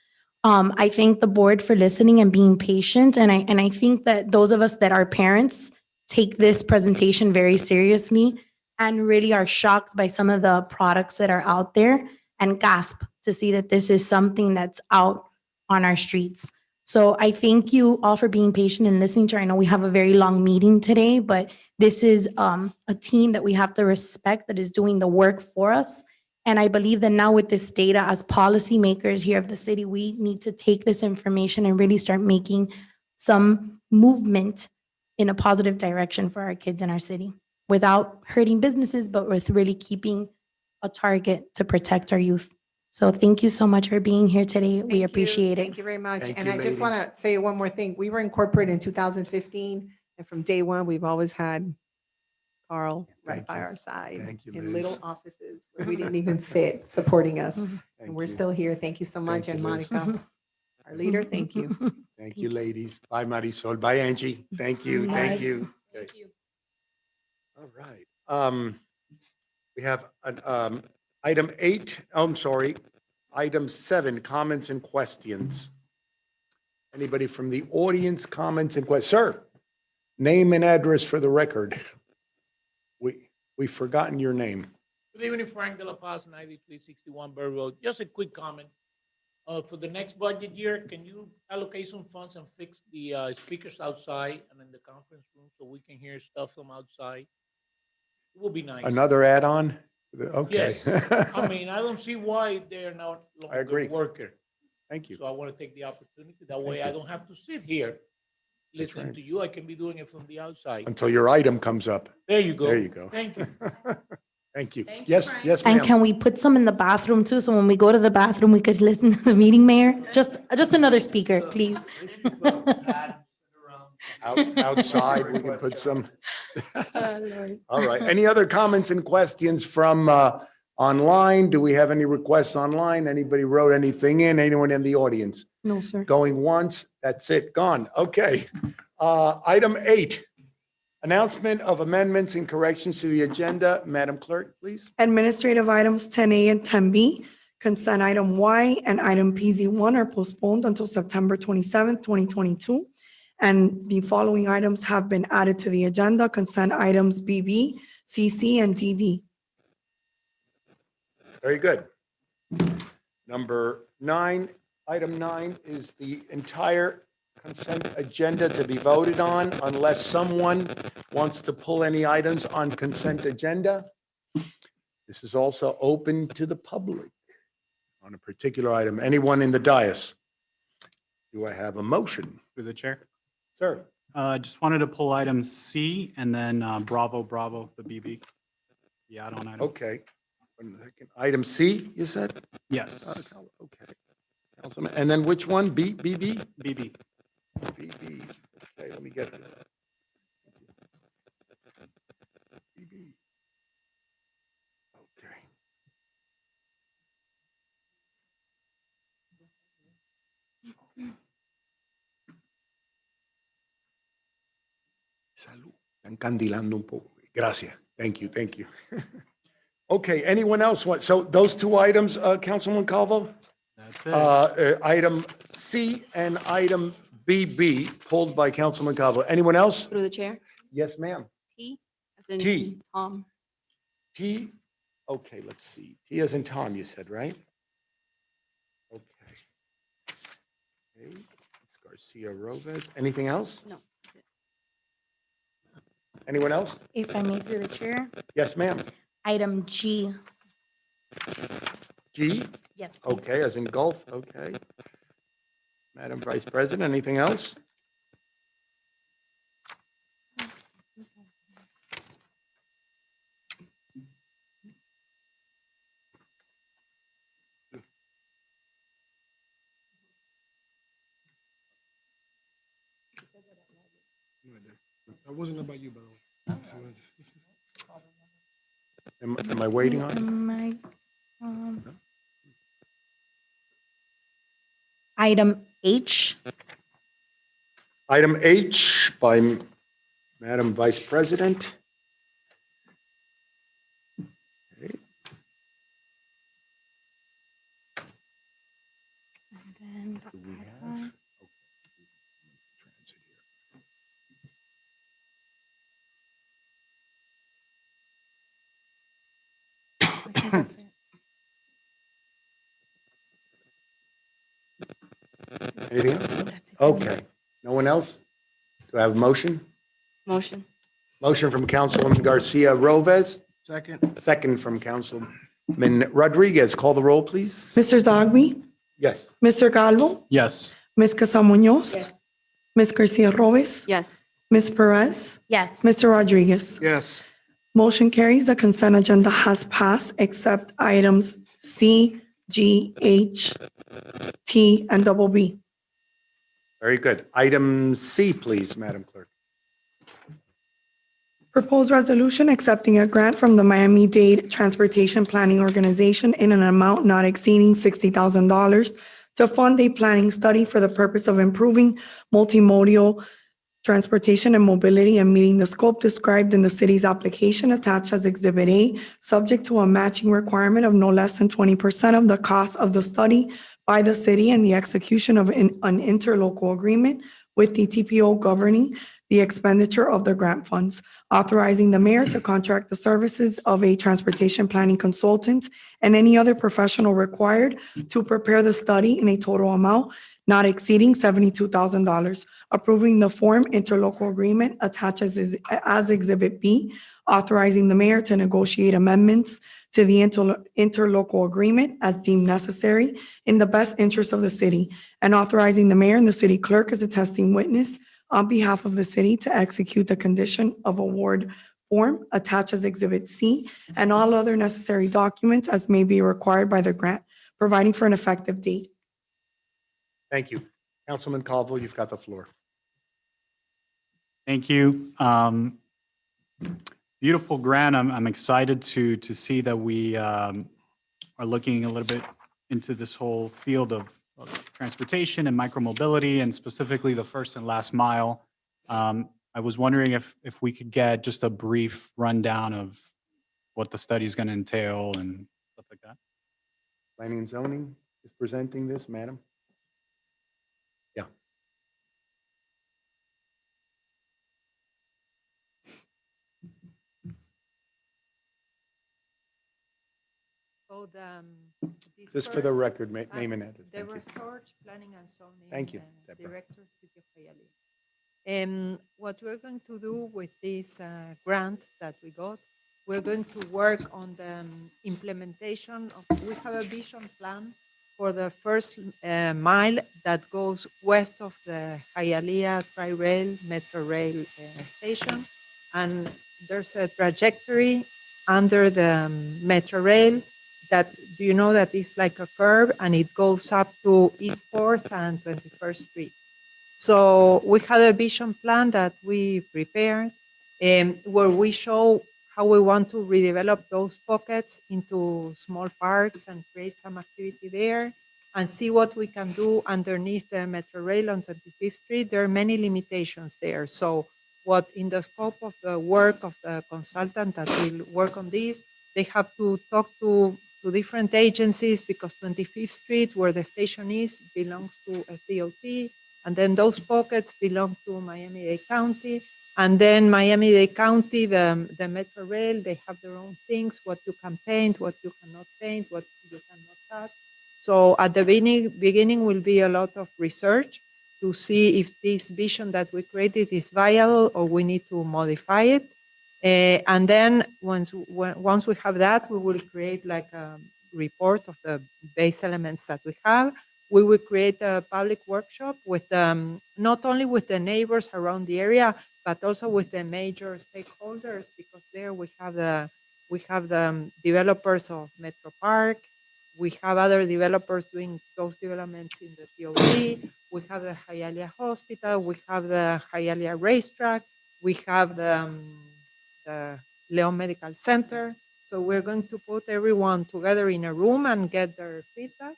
I thank the board for listening and being patient. And I think that those of us that are parents take this presentation very seriously and really are shocked by some of the products that are out there and gasp to see that this is something that's out on our streets. So I thank you all for being patient and listening to. I know we have a very long meeting today, but this is a team that we have to respect that is doing the work for us. And I believe that now with this data, as policymakers here of the city, we need to take this information and really start making some movement in a positive direction for our kids in our city without hurting businesses, but with really keeping a target to protect our youth. So thank you so much for being here today. We appreciate it. Thank you very much. Thank And you, I just want ladies. to say one more thing. We were incorporated in 2015, and from day one, we've always had Carl right Thank by you. our side Thank you, in Liz. little offices where we didn't even fit, supporting us. Thank And we're you. still here. Tk you so much. Thank And you, Liz. Monica, our leader, thank you. Thank you, ladies. Bye, Marisol. Bye, Angie. Thank you. Thank Bye. you. Okay. All right. We have an item 8. Oh, I'm sorry. Item 7, comments and questions. Anybody from the audience, comments and questions? Sir, name and address for the record. We've forgotten your name. Good evening, Frank De La Paz, 9361 Burr Road. Just a quick comment. For the next budget year, can you allocate some funds and fix the speakers outside and in the conference room so we can hear stuff from outside? It would be nice. Another add-on? Okay. Yes. I mean, I don't see why they're not I agree. longer worker. Thank you. So I want to take the opportunity. That way Thank I you. don't have to sit here listening right. to you. I can be doing it from the outside. Until your item comes up. There you go. There you go. Thank you. Thank you. Yes, yes, And ma'am. can we put some in the bathroom too? So when we go to the bathroom, we could listen to the meeting, Mayor? Just another speaker, please. Outside, we can put some. All right. Any other comments and questions from online? Do we have any requests online? Anybody wrote anything in? Anyone in the audience? No, sir. Going once, that's it, gone. Okay. Item 8, announcement of amendments and corrections to the agenda. Madam Clerk, please. Administrative items 10A and 10B, consent item Y and item PZ1 are postponed until September 27th, 2022. And the following items have been added to the agenda, consent items BB, CC, and DD. Very good. Number 9, item 9 is the entire consent agenda to be voted on unless someone wants to pull any items on consent agenda. This is also open to the public on a particular item. Anyone in the dais? Do I have a motion? Through the chair. Sir? Just wanted to pull item C and then Bravo, the BB, the add-on item. Okay. 1 second. Item C, you said? Yes, Okay. Councilman, and then which one? BB? BB. BB. Okay, let me get to that. BB. Okay. Salud. Están candilando un poco. Gracias. Thank you, thank you. Okay, anyone else want, so those 2 items, Councilman Calvo? That's it. Item C and item BB pulled by Councilman Calvo. Anyone else? Through the chair. Yes, ma'am. T. As in T. Tom. T, okay, let's see. T as in Tom, you said, right? Okay. Okay, it's Garcia Rovez. Anything else? No. Anyone else? If I may, through the chair, Yes, ma'am. item G. G, Yes. please. okay, as in golf, okay. Madam Vice President, anything else? That wasn't about you, by the way. Am I waiting on? Item H. Item H by Madam Vice President. Okay. And then Do we have? Okay. Transit here. I think that's it. Anything else? That's it. Okay. No one else? Do I have a motion? Motion. Motion from Councilwoman Garcia Rovez, Second. second from Councilman Rodriguez. Call the roll, please. Mr. Zogby, Yes. Mr. Calvo, Yes, Ms. Casa Munoz, Ms. Garcia Rovez, Yes. Ms. Perez, Yes. Mr. Rodriguez. Yes. Motion carries. The consent agenda has passed except items C, G, H, T, and double B. Very good. Item C, please, Madam Clerk. Proposed resolution accepting a grant from the Miami-Dade Transportation Planning Organization in an amount not exceeding $60,000 to fund a planning study for the purpose of improving multimodal transportation and mobility and meeting the scope described in the city's application attached as Exhibit A, subject to a matching requirement of no less than 20% of the cost of the study by the city and the execution of an interlocal agreement with the TPO governing the expenditure of the grant funds, authorizing the mayor to contract the services of a transportation planning consultant and any other professional required to prepare the study in a total amount not exceeding $72,000, approving the form interlocal agreement attached as Exhibit B, authorizing the mayor to negotiate amendments to the interlocal agreement as deemed necessary in the best interest of the city, and authorizing the mayor and the city clerk as a testing witness on behalf of the city to execute the condition of award form attached as Exhibit C and all other necessary documents as may be required by the grant, providing for an effective date. Thank you. Councilman Calvo, you've got the floor. thank you. Beautiful grant. I'm excited to see that we are looking a little bit into this whole field of transportation and micromobility, and specifically the first and last mile. I was wondering if we could get just a brief rundown of what the study is going to entail and stuff like that. Planning and zoning is presenting this, madam. Yeah. So Just for the record, name and address. The Thank you. research, planning and zoning. Thank you, Deborah. Director, City of Hialeah. What we're going to do with this grant that we got, we're going to work on the implementation of, we have a vision plan for the first mile that goes west of the Hialeah Tri-Rail, Metro Rail station. And there's a trajectory under the Metro Rail that, do you know that it's like a curve and it goes up to East 4th and 21st Street. So we had a vision plan that we prepared where we show how we want to redevelop those pockets into small parks and create some activity there and see what we can do underneath the Metro Rail on 25th Street. There are many limitations there. So what in the scope of the work of the consultant that will work on this, they have to talk to different agencies because 25th Street, where the station is, belongs to FDOT. And then those pockets belong to Miami-Dade County. And then Miami-Dade County, the Metro Rail, they have their own things, what you can paint, what you cannot paint, what you cannot touch. So at the beginning will be a lot of research to see if this vision that we created is viable or we need to modify it. And then once we have that, we will create like a report of the base elements that we have. We will create a public workshop with not only with the neighbors around the area, but also with the major stakeholders, because there we have the developers of Metro Park. We have other developers doing those developments in the TOD. We have the Hialeah Hospital. We have the Hialeah Racetrack. We have the Leon Medical Center. So we're going to put everyone together in a room and get their feedback.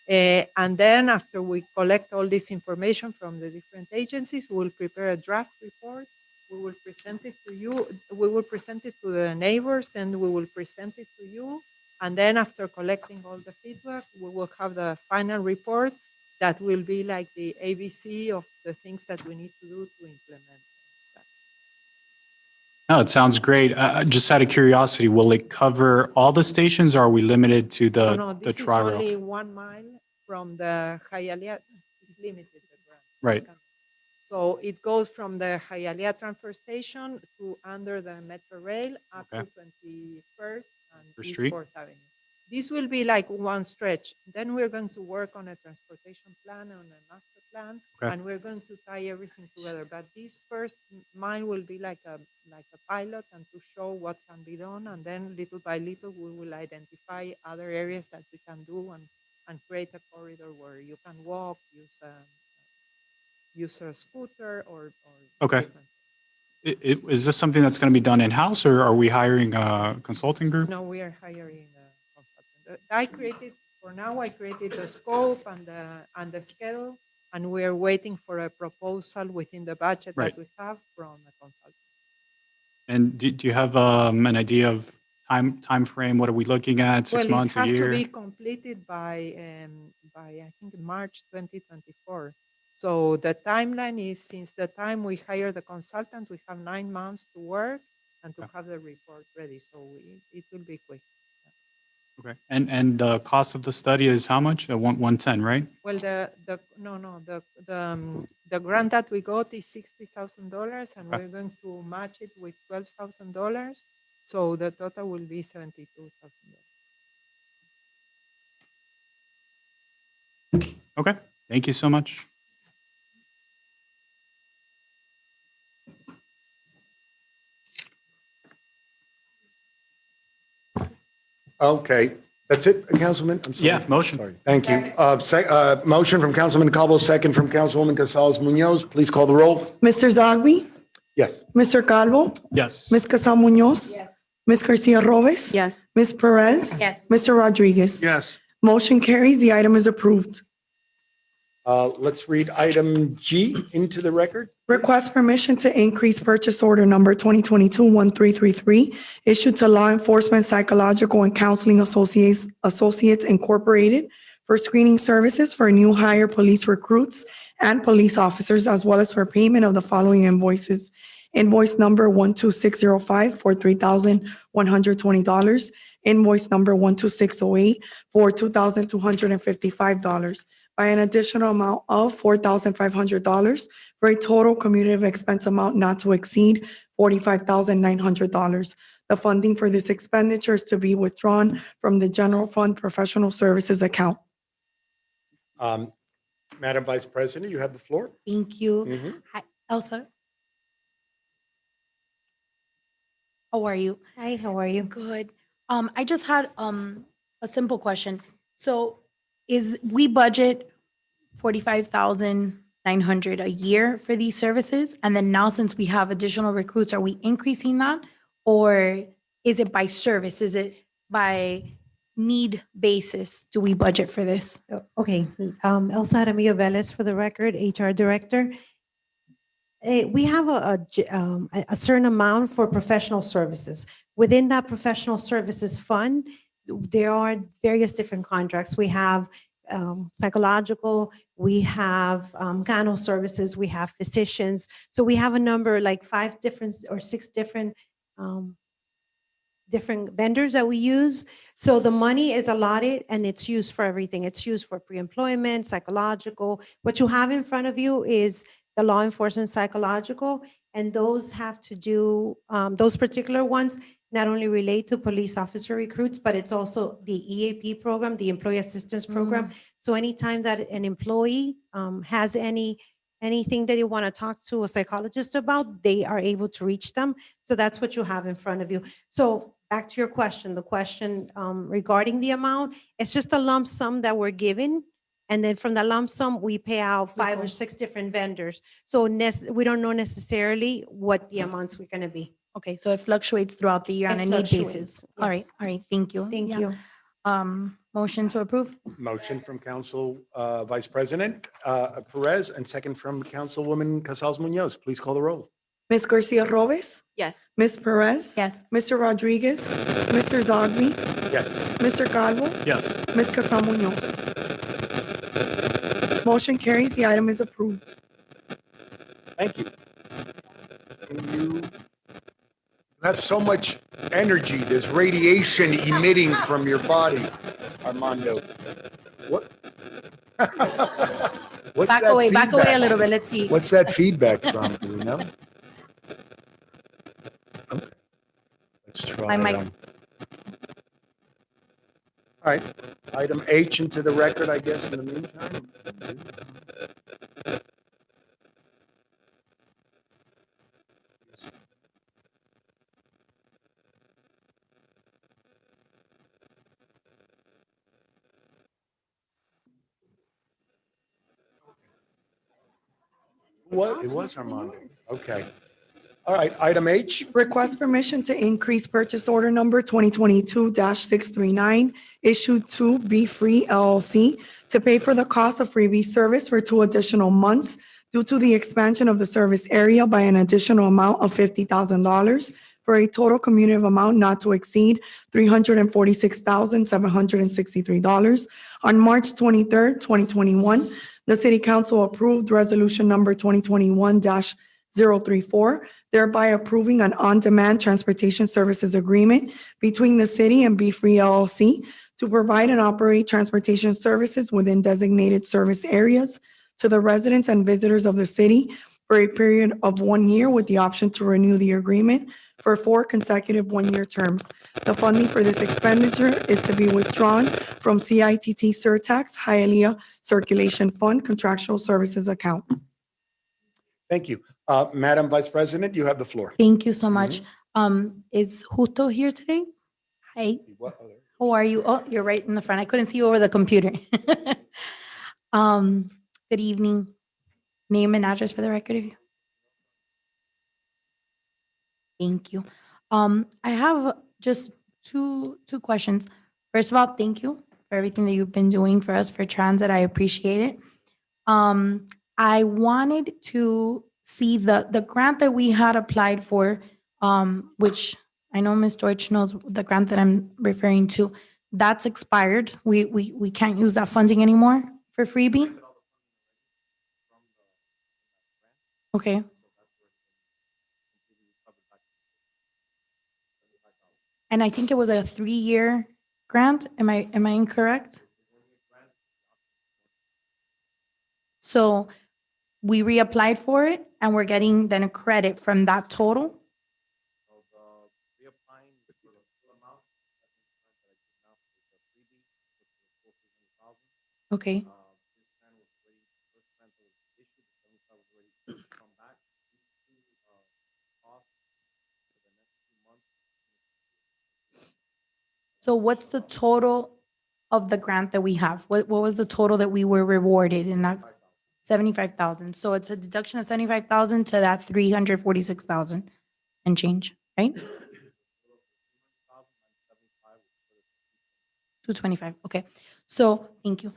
And then after we collect all this information from the different agencies, we will prepare a draft report. We will present it to you. We will present it to the neighbors, then we will present it to you. And then after collecting all the feedback, we will have the final report that will be like the ABC of the things that we need to do to implement that. No, it sounds great. Just out of curiosity, will it cover all the stations or are we limited to No, the this is tri-rail? only 1 mile from the Hialeah. It's limited, the grant. Right. So it goes from the Hialeah transfer station to under the Metro Rail up Okay. to 21st and First East Street. 4th Avenue. This will be like one stretch. Then we're going to work on a transportation plan, on a master plan, Okay. and we're going to tie everything together. But this first mile will be like a pilot and to show what can be done. And then little by little, we will identify other areas that we can do and create a corridor where you can walk, use a scooter or Okay. different. Is this something that's going to be done in-house or are we hiring a consulting group? No, we are hiring a consultant. I created the scope and the schedule, and we are waiting for a proposal within the budget Right. that we have from a consultant. And do you have an idea of time frame? What are we looking at? 6 months, a Well, it has year? to be completed by I think March 2024. So the timeline is since the time we hire the consultant, we have 9 months to work and to have the report ready. So it will be quick. Okay. And the cost of the study is how much? 110, right? Well, the grant that we got is $60,000, and Okay. we're going to match it with $12,000. So the total will be $72,000. Okay. Thank you so much. Okay, that's it, Councilman? I'm sorry. Yeah, motion. Sorry. Thank you. Motion from Councilman Calvo, second from Councilwoman Casals Munoz. Please call the roll. Mr. Zogby, Yes. Mr. Calvo, Yes. Ms. Casal Munoz. Yes. Ms. Garcia Robes. Yes. Ms. Perez. Yes. Mr. Rodriguez. Yes. Motion carries. The item is approved. Let's read item G into the record. Request permission to increase purchase order number 2022-1333 issued to Law Enforcement Psychological and Counseling Associates Incorporated for screening services for new hire police recruits and police officers, as well as for payment of the following invoices: Invoice number 12605 for $3,120. Invoice number 12608 for $2,255 by an additional amount of $4,500 for a total cumulative expense amount not to exceed $45,900. The funding for this expenditure is to be withdrawn from the general fund professional services account. Madam Vice President, you have the floor. Thank you. Mhm. Hi, Elsa. How are you? Hi, how are you? Good. I just had a simple question. So we budget 45,900 a year for these services, and then now since we have additional recruits, are we increasing that? Or is it by service? Is it by need basis? Do we budget for this? Okay, Elsa Aramillo Velez for the record, HR Director. We have a certain amount for professional services. Within that professional services fund, there are various different contracts. We have psychological, we have gyno services, we have physicians. So we have a number, like 5 different or 6 different vendors that we use. So the money is allotted and it's used for everything. It's used for pre-employment, psychological. What you have in front of you is the law enforcement psychological, and those have to do, those particular ones not only relate to police officer recruits, but it's also the EAP program, the Employee Assistance Program. So anytime that an employee has anything that you want to talk to a psychologist about, they are able to reach them. So that's what you have in front of you. So back to your question, the question regarding the amount, it's just a lump sum that we're given. And then from the lump sum, we pay out 5 or 6 different vendors. So we don't know necessarily what the amounts we're going to be. Okay, so it fluctuates throughout the year on It a need fluctuates, basis. yes. All right, thank you. Thank Yeah. you. Motion to approve? Motion from Council Vice President Perez and second from Councilwoman Casals Munoz. Please call the roll. Ms. Garcia Robes? Yes. Ms. Perez? Yes. Mr. Rodriguez? Mr. Zogby? Yes. Mr. Calvo? Yes. Ms. Casal Munoz? Motion carries. The item is approved. Thank you. You have so much energy. There's radiation emitting from your body, Armando. What? What's Back that away a feedback? little bit. Let's see. What's that feedback from? Do we know? Okay. Let's try. My mic. All right, item H into the record, I guess, in the meantime. What? It was Armando. Okay. All right, item H. Request permission to increase purchase order number 2022-639, issued to Be Free LLC, to pay for the cost of freebie service for 2 additional months due to the expansion of the service area by an additional amount of $50,000 for a total cumulative amount not to exceed $346,763. On March 23rd, 2021, the City Council approved Resolution Number 2021-034, thereby approving an on-demand transportation services agreement between the city and Be Free LLC to provide and operate transportation services within designated service areas to the residents and visitors of the city for a period of 1 year with the option to renew the agreement for 4 consecutive 1-year terms. The funding for this expenditure is to be withdrawn from CITT Surtax Hialeah Circulation Fund Contractual Services Account. Thank you. Madam Vice President, you have the floor. Thank you so much. Is Justo here today? Hi, What other? how are you? Oh, you're right in the front. I couldn't see you over the computer. Good evening. Name and address for the record. If you. Thank you. I have just two questions. First of all, thank you for everything that you've been doing for us for transit. I appreciate it. I wanted to see the grant that we had applied for, which I know Ms. Deutsch knows the grant that I'm referring to. That's expired. We can't use that funding anymore for freebie. Okay. And I think it was a 3-year grant. Am I incorrect? So we reapplied for it and we're getting then a credit from that total? Okay. So what's the total of the grant that we have? What was the total that we were rewarded in that? 75,000. So it's a deduction of 75,000 to that 346,000 and change, right? 225, okay. So, thank you.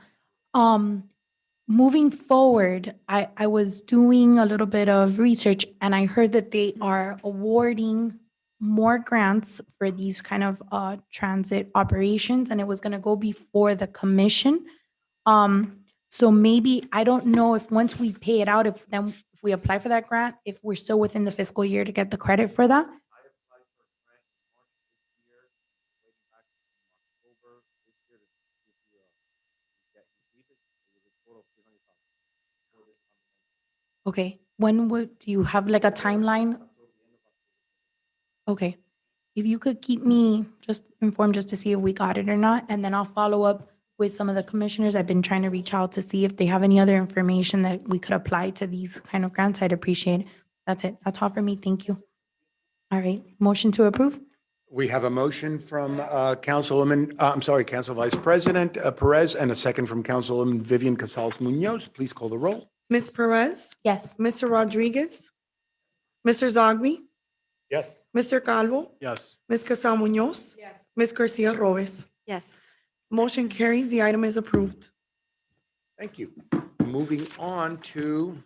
Moving forward, I was doing a little bit of research and I heard that they are awarding more grants for these kind of transit operations and it was gonna go before the commission. So maybe, I don't know if once we pay it out, if we apply for that grant, if we're still within the fiscal year to get the credit for that? Okay, do you have like a timeline? Okay, if you could keep me just informed just to see if we got it or not, and then I'll follow up with some of the commissioners. I've been trying to reach out to see if they have any other information that we could apply to these kind of grants. I'd appreciate it. That's it. That's all for me. Thank you. All right, motion to approve? We have a motion from Council Vice President Perez, and a second from Councilwoman Vivian Casals Munoz. Please call the roll. Ms. Perez? Yes. Mr. Rodriguez? Mr. Zogby? Yes. Mr. Calvo? Yes. Ms. Casal Munoz? Yes. Ms. Garcia Robes? Yes. Motion carries. The item is approved. Thank you. Moving on to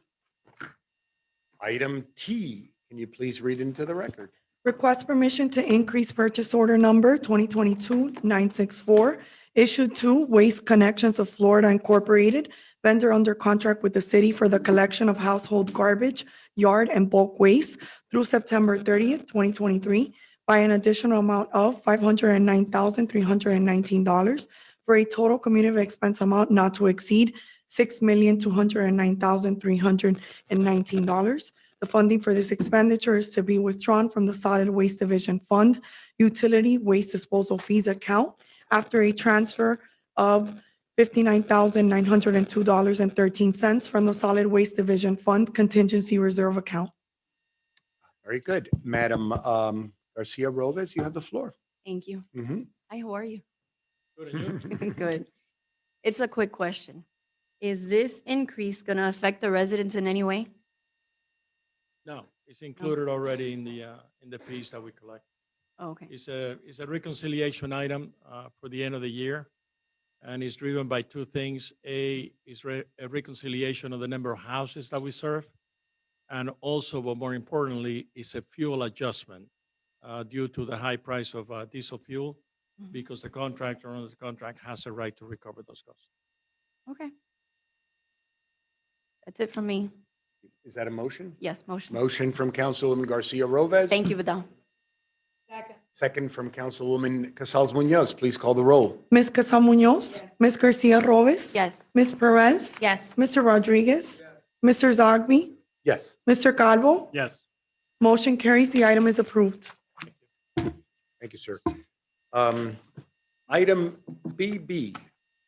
item T. Can you please read into the record? Request permission to increase purchase order number 2022-964, issued to Waste Connections of Florida Incorporated, vendor under contract with the city for the collection of household garbage, yard, and bulk waste through September 30th, 2023, by an additional amount of $509,319 for a total community expense amount not to exceed $6,209,319. The funding for this expenditure is to be withdrawn from the Solid Waste Division Fund Utility Waste Disposal Fees account after a transfer of $59,902.13 from the Solid Waste Division Fund Contingency Reserve account. Very good. Madam Garcia Robes, you have the floor. Thank you. Mhm. Hi, how are you? Good, and you? Good. It's a quick question. Is this increase going to affect the residents in any way? No, it's included already in the fees that we collect. Oh, okay. It's a reconciliation item for the end of the year, and it's driven by two things. A is a reconciliation of the number of houses that we serve, and also, but more importantly, it's a fuel adjustment due to the high price of diesel fuel, Mhm. because the contractor under the contract has a right to recover those costs. Okay. That's it from me. Is that a motion? Yes, motion. Motion from Councilwoman Garcia Robes. Thank you, Vidal. Second from Councilwoman Casals Munoz. Please call the roll. Ms. Casal Munoz? Ms. Garcia Robes? Yes. Ms. Perez? Yes. Mr. Rodriguez? Mr. Zogby? Yes. Mr. Calvo? Yes. Motion carries. The item is approved. Thank you, sir. Item BB,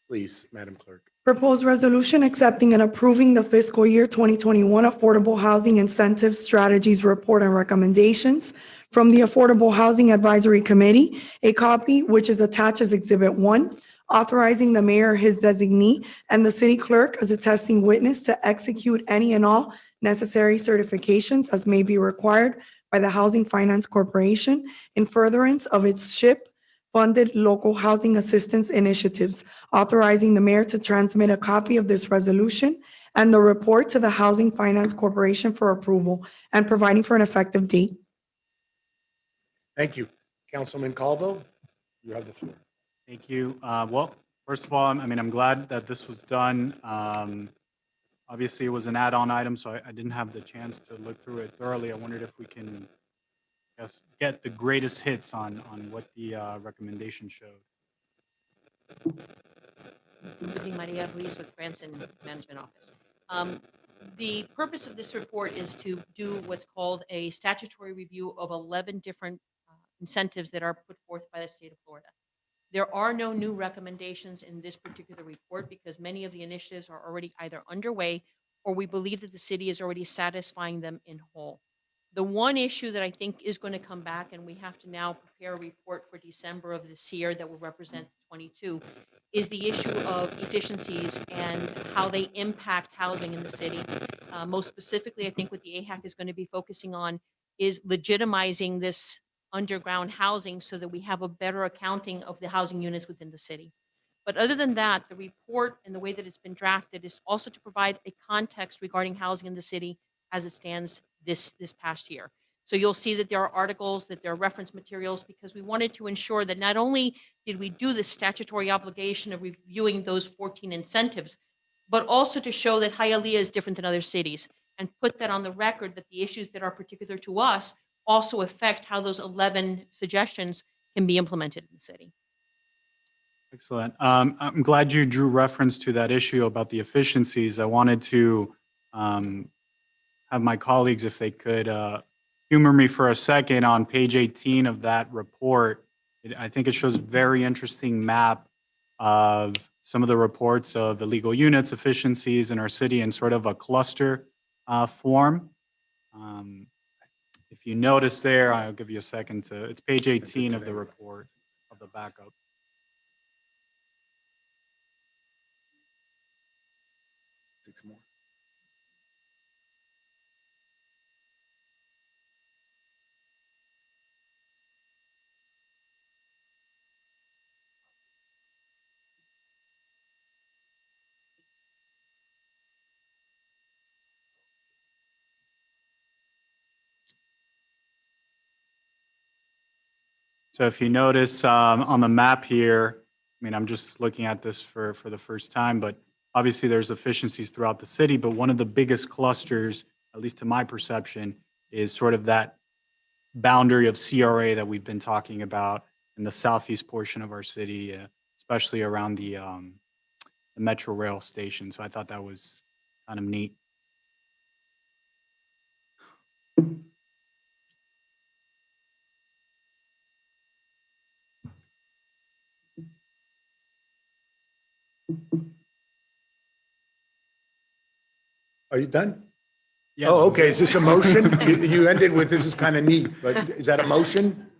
please, Madam Clerk. Proposed resolution accepting and approving the fiscal year 2021 Affordable Housing Incentive Strategies Report and Recommendations from the Affordable Housing Advisory Committee, a copy which is attached as Exhibit 1, authorizing the mayor, his designee, and the city clerk as attesting witness to execute any and all necessary certifications as may be required by the Housing Finance Corporation in furtherance of its SHIP-funded local housing assistance initiatives, authorizing the mayor to transmit a copy of this resolution and the report to the Housing Finance Corporation for approval, and providing for an effective date. Thank you. Councilman Calvo, you have the floor. Thank you. Well, first of all, I'm glad that this was done. Obviously, it was an add-on item, so I didn't have the chance to look through it thoroughly. I wondered if we can guess, get the greatest hits on what the recommendation showed. Good evening, Maria Ruiz with Branson Management Office. The purpose of this report is to do what's called a statutory review of 11 different incentives that are put forth by the state of Florida. There are no new recommendations in this particular report because many of the initiatives are already either underway or we believe that the city is already satisfying them in whole. The one issue that I think is going to come back, and we have to now prepare a report for December of this year that will represent 22, is the issue of efficiencies and how they impact housing in the city. Most specifically, I think what the AHAC is going to be focusing on is legitimizing this underground housing so that we have a better accounting of the housing units within the city. But other than that, the report and the way that it's been drafted is also to provide a context regarding housing in the city as it stands this past year. So you'll see that there are articles, that there are reference materials, because we wanted to ensure that not only did we do the statutory obligation of reviewing those 14 incentives, but also to show that Hialeah is different than other cities and put that on the record that the issues that are particular to us also affect how those 11 suggestions can be implemented in the city. Excellent. I'm glad you drew reference to that issue about the efficiencies. I wanted to have my colleagues, if they could, humor me for a second on page 18 of that report. I think it shows a very interesting map of some of the reports of illegal units, efficiencies in our city in sort of a cluster form. If you notice there, I'll give you a second to, it's page 18 of the report of the backup. Six more. So if you notice on the map here, I mean, I'm just looking at this for the first time, but obviously there's efficiencies throughout the city, but one of the biggest clusters, at least to my perception, is sort of that boundary of CRA that we've been talking about in the southeast portion of our city, especially around the Metro Rail station. So I thought that was kind of neat. Are you done? Yeah, Oh, that was okay. it. Is this a motion? You ended with, this is kind of neat, but is that a motion?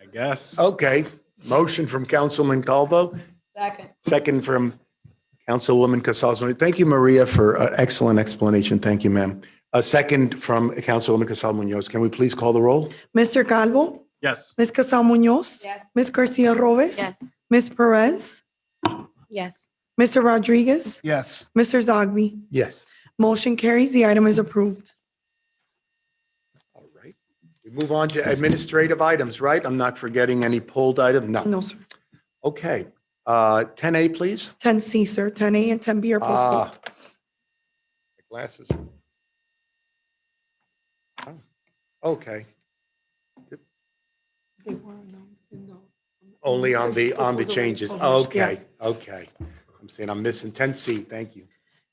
I guess. Okay. Motion from Councilman Calvo. Second. Second from Councilwoman Casals. Thank you, Maria, for an excellent explanation. Thank you, ma'am. A second from Councilwoman Casal Munoz. Can we please call the roll? Mr. Calvo? Yes. Ms. Casal Munoz? Yes. Ms. Garcia Robes? Yes. Ms. Perez? Yes. Mr. Rodriguez? Yes. Mr. Zogby? Yes. Motion carries. The item is approved. All right. We move on to administrative items, right? I'm not forgetting any pulled item? No. No, sir. Okay. 10A, please. 10C, sir. 10A and 10B are postponed. My glasses. Oh, okay. Only on the changes. Okay, okay. I'm saying I'm missing 10C. Thank you.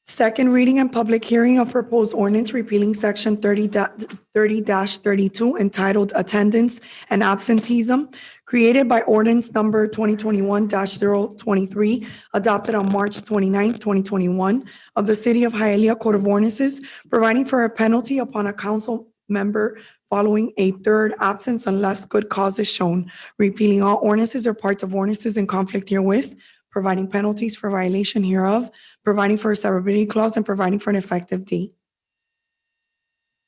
Second reading and public hearing of proposed ordinance repealing section 30-32 entitled Attendance and Absenteeism, created by ordinance number 2021-023, adopted on March 29, 2021, of the City of Hialeah Code of Ordinances, providing for a penalty upon a council member following a third absence unless good cause is shown, repealing all ordinances or parts of ordinances in conflict herewith, providing penalties for violation hereof, providing for a severability clause, and providing for an effective date.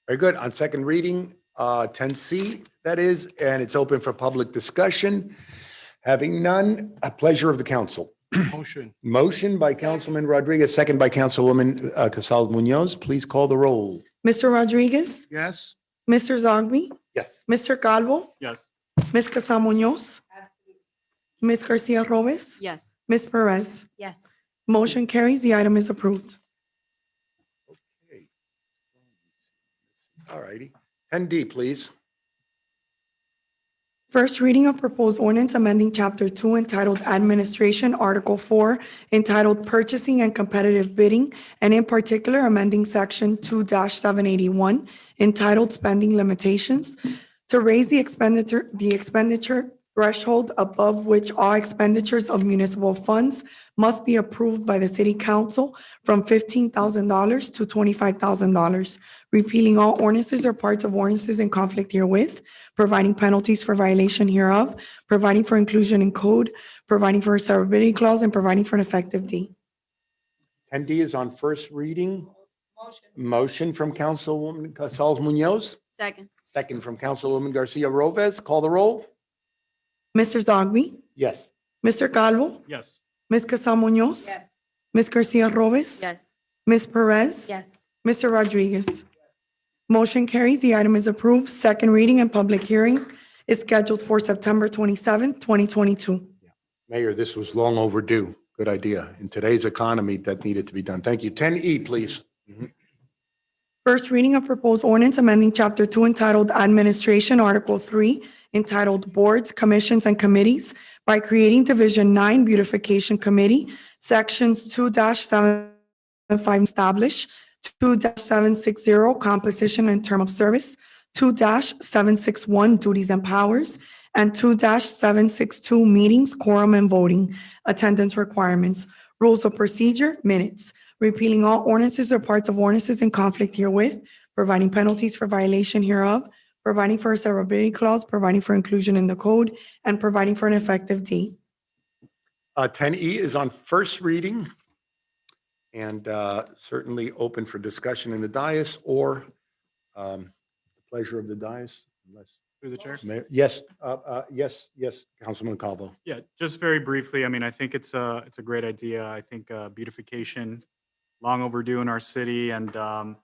Very good. On second reading, 10C, that is, and it's open for public discussion. Having none, a pleasure of the council. Motion. Motion by Councilman Rodriguez, second by Councilwoman Casal Munoz. Please call the roll. Mr. Rodriguez? Yes. Mr. Zogby? Yes. Mr. Calvo? Yes. Ms. Casal Munoz? Ms. Garcia Robes? Yes. Ms. Perez? Yes. Motion carries. The item is approved. Okay. All righty. 10D, please. First reading of proposed ordinance amending Chapter 2 entitled Administration, Article 4 entitled Purchasing and Competitive Bidding, and in particular amending Section 2-781 entitled Spending Limitations to raise the expenditure threshold above which all expenditures of municipal funds must be approved by the city council from $15,000 to $25,000, repealing all ordinances or parts of ordinances in conflict herewith, providing penalties for violation hereof, providing for inclusion in code, providing for a severability clause, and providing for an effective date. 10D is on first reading. Motion from Councilwoman Casals Munoz, Second. second from Councilwoman Garcia Rovez. Call the roll. Mr. Zogby, Yes. Mr. Calvo, Yes. Ms. Casal Munoz, Ms. Garcia Rovez, Yes. Ms. Perez, Yes. Mr. Rodriguez. Motion carries. The item is approved. Second reading and public hearing is scheduled for September 27th, 2022. Mayor, this was long overdue. Good idea. In today's economy, that needed to be done. Thank you. 10E, please. First reading of proposed ordinance amending Chapter 2 entitled Administration, Article 3 entitled Boards, Commissions, and Committees by creating Division 9 Beautification Committee, Sections 2-75 establish, 2-760 Composition and Term of Service, 2-761 Duties and Powers, and 2-762 Meetings, Quorum, and Voting, Attendance Requirements, Rules of Procedure, Minutes, repealing all ordinances or parts of ordinances in conflict herewith, providing penalties for violation hereof, providing for a severability clause, providing for inclusion in the code, and providing for an effective date. 10E is on first reading and certainly open for discussion in the dais or the pleasure of the dais. Unless Through the chair. Mayor, yes, yes, Councilman Calvo. Yeah, just very briefly, I mean, I think it's a great idea. I think beautification, long overdue in our city, and I'll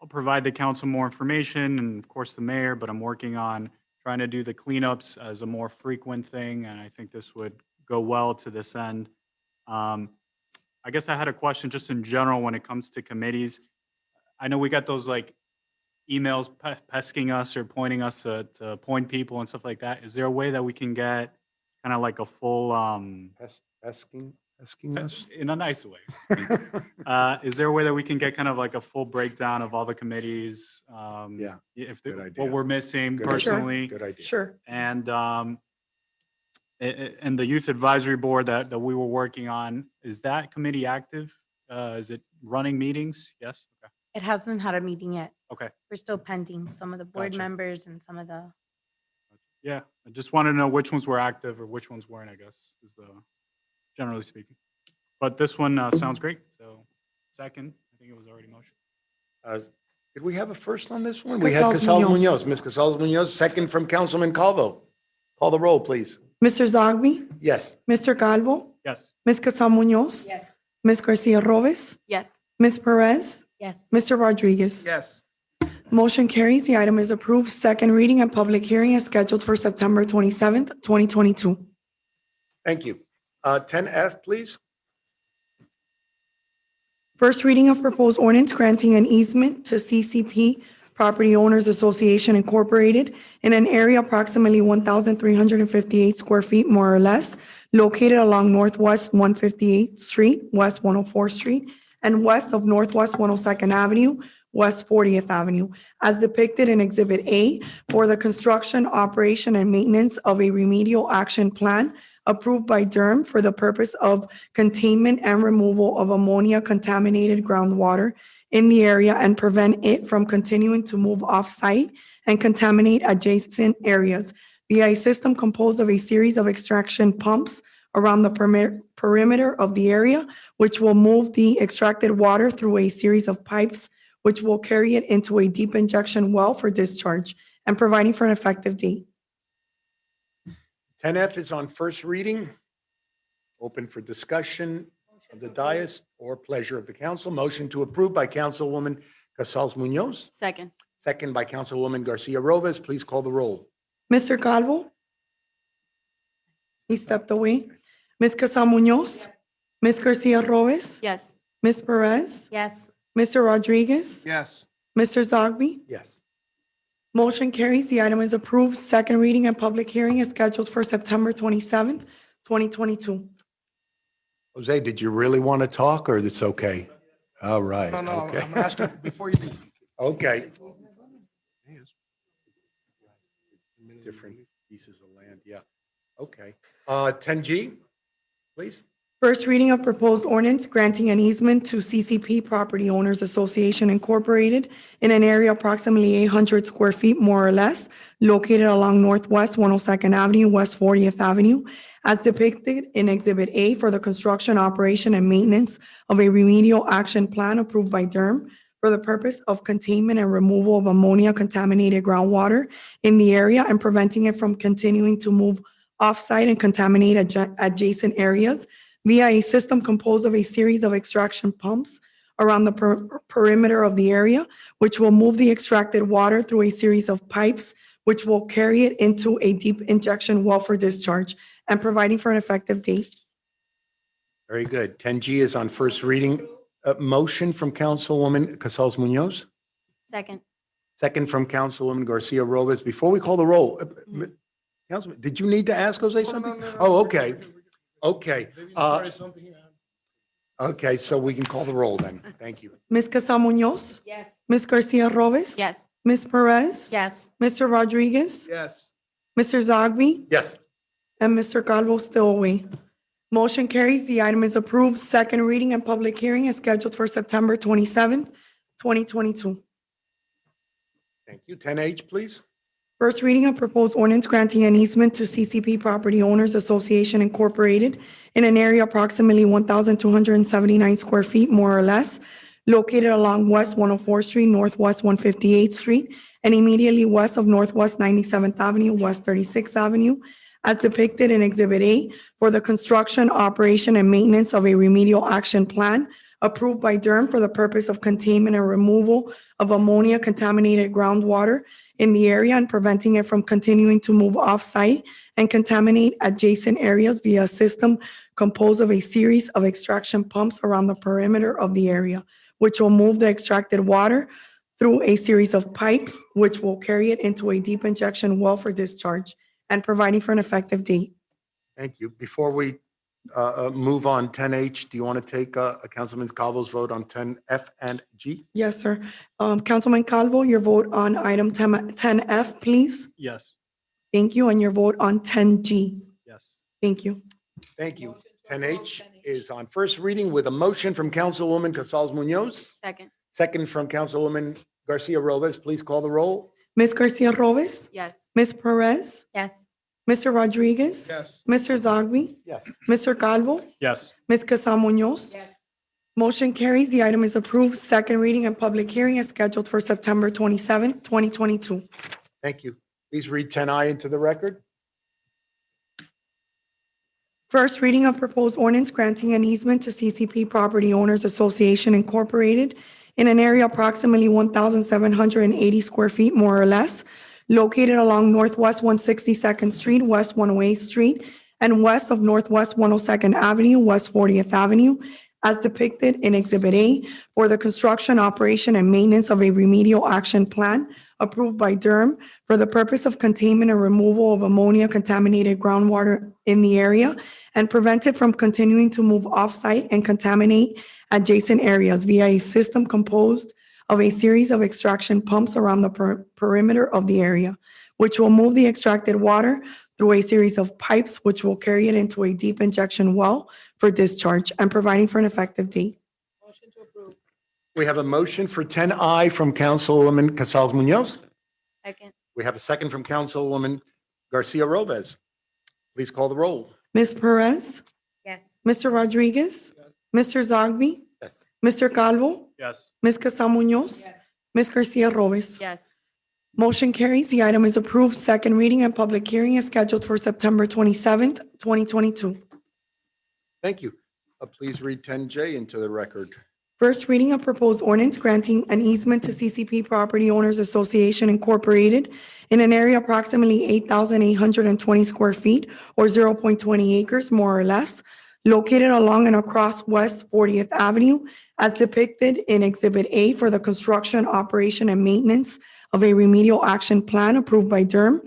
provide the council more information and of course the mayor, but I'm working on trying to do the cleanups as a more frequent thing, and I think this would go well to this end. I guess I had a question just in general when it comes to committees. I know we got those like emails pesking us or pointing us to appoint people and stuff like that. Is there a way that we can get kind of like a full Asking us? in a nice way? Is there a way that we can get kind of like a full breakdown of all the committees? Yeah, If good idea. what we're missing Good idea. personally, Good idea. Sure. and the youth advisory board that we were working on, is that committee active? Is it running meetings? Yes. Okay. It hasn't had a meeting yet. Okay. We're still pending some of the board Gotcha. members and some of the, Yeah, I just wanted to know which ones were active or which ones weren't, I guess, is the, generally speaking. But this one sounds great, so second, I think it was already motion. Did we have a first on this one? We had Casals Casals Munoz. Munoz. Ms. Casals Munoz, second from Councilman Calvo. Call the roll, please. Mr. Zogby, Yes. Mr. Calvo, Yes. Ms. Casal Munoz, yes. Ms. Garcia Rovez, Yes. Ms. Perez, Yes. Mr. Rodriguez. Yes. Motion carries. The item is approved. Second reading and public hearing is scheduled for September 27th, 2022. Thank you. 10F, please. First reading of proposed ordinance granting an easement to CCP Property Owners Association Incorporated in an area approximately 1,358 square feet, more or less, located along Northwest 158th Street, West 104th Street, and west of Northwest 102nd Avenue, West 40th Avenue, as depicted in Exhibit A, for the construction, operation, and maintenance of a remedial action plan approved by DERM for the purpose of containment and removal of ammonia-contaminated groundwater in the area and prevent it from continuing to move off-site and contaminate adjacent areas via a system composed of a series of extraction pumps around the perimeter of the area, which will move the extracted water through a series of pipes, which will carry it into a deep injection well for discharge, and providing for an effective date. 10F is on first reading. Open for discussion of the dais or pleasure of the council. Motion to approve by Councilwoman Casals Munoz, Second. second by Councilwoman Garcia Rovez. Please call the roll. Mr. Calvo? He stepped away. Ms. Casal Munoz? Ms. Garcia Rovez? Yes. Ms. Perez? Yes. Mr. Rodriguez? Yes. Mr. Zogby? Yes. Motion carries. The item is approved. Second reading and public hearing is scheduled for September 27th, 2022. Jose, did you really want to talk or it's okay? All right, No, okay. I'm gonna ask him before you leave. Okay. Different pieces of land, yeah. Okay. 10G, please. First reading of proposed ordinance granting an easement to CCP Property Owners Association Incorporated in an area approximately 800 square feet, more or less, located along Northwest 102nd Avenue, West 40th Avenue, as depicted in Exhibit A for the construction, operation, and maintenance of a remedial action plan approved by DERM for the purpose of containment and removal of ammonia-contaminated groundwater in the area and preventing it from continuing to move off-site and contaminate adjacent areas via a system composed of a series of extraction pumps around the perimeter of the area, which will move the extracted water through a series of pipes, which will carry it into a deep injection well for discharge, and providing for an effective date. Very good. 10G is on first reading. Motion from Councilwoman Casals Munoz, Second. second from Councilwoman Garcia Robles. Before we call the roll, Councilman, did you need to ask Jose something? Oh, okay. Okay. Okay, so we can call the roll then. Thank you. Ms. Casal Munoz? Yes. Ms. Garcia Robles? Yes. Ms. Perez? Yes. Mr. Rodriguez? Yes. Mr. Zogby? Yes. And Mr. Calvo still away. Motion carries. The item is approved. Second reading and public hearing is scheduled for September 27th, 2022. Thank you. 10H, please. First reading of proposed ordinance granting an easement to CCP Property Owners Association Incorporated in an area approximately 1,279 square feet, more or less, located along West 104th Street, Northwest 158th Street, and immediately west of Northwest 97th Avenue, West 36th Avenue, as depicted in Exhibit A for the construction, operation, and maintenance of a remedial action plan approved by DERM for the purpose of containment and removal of ammonia-contaminated groundwater in the area and preventing it from continuing to move off-site and contaminate adjacent areas via a system composed of a series of extraction pumps around the perimeter of the area, which will move the extracted water through a series of pipes, which will carry it into a deep injection well for discharge, and providing for an effective date. Thank you. Before we move on, 10H, do you want to take Councilman Calvo's vote on 10F and G? Yes, sir. Councilman Calvo, your vote on item 10F, please. Yes. Thank you. And your vote on 10G. Yes. Thank you. Thank you. 10H is on first reading with a motion from Councilwoman Casals Munoz, Second. second from Councilwoman Garcia Robles. Please call the roll. Ms. Garcia Robles? Yes. Ms. Perez? Yes. Mr. Rodriguez? Yes. Mr. Zogby? Yes. Mr. Calvo? Yes. Ms. Casal Munoz? Yes. Motion carries. The item is approved. Second reading and public hearing is scheduled for September 27th, 2022. Thank you. Please read 10I into the record. First reading of proposed ordinance granting an easement to CCP Property Owners Association Incorporated in an area approximately 1,780 square feet, more or less, located along Northwest 162nd Street, West 108th Street, and west of Northwest 102nd Avenue, West 40th Avenue, as depicted in Exhibit A for the construction, operation, and maintenance of a remedial action plan approved by DERM for the purpose of containment and removal of ammonia-contaminated groundwater in the area and prevent it from continuing to move off-site and contaminate adjacent areas via a system composed of a series of extraction pumps around the perimeter of the area, which will move the extracted water through a series of pipes, which will carry it into a deep injection well for discharge and providing for an effective date. Motion to approve. We have a motion for 10I from Councilwoman Casals Munoz. Second. We have a second from Councilwoman Garcia Robles. Please call the roll. Ms. Perez? Yes. Mr. Rodriguez? Mr. Zogby? Yes. Mr. Calvo? Yes. Ms. Casal Munoz? Yes. Ms. Garcia Robles? Yes. Motion carries. The item is approved. Second reading and public hearing is scheduled for September 27th, 2022. Thank you. Please read 10J into the record. First reading of proposed ordinance granting an easement to CCP Property Owners Association Incorporated in an area approximately 8,820 square feet or 0.20 acres, more or less, located along and across West 40th Avenue as depicted in Exhibit A for the construction, operation, and maintenance of a remedial action plan approved by DERM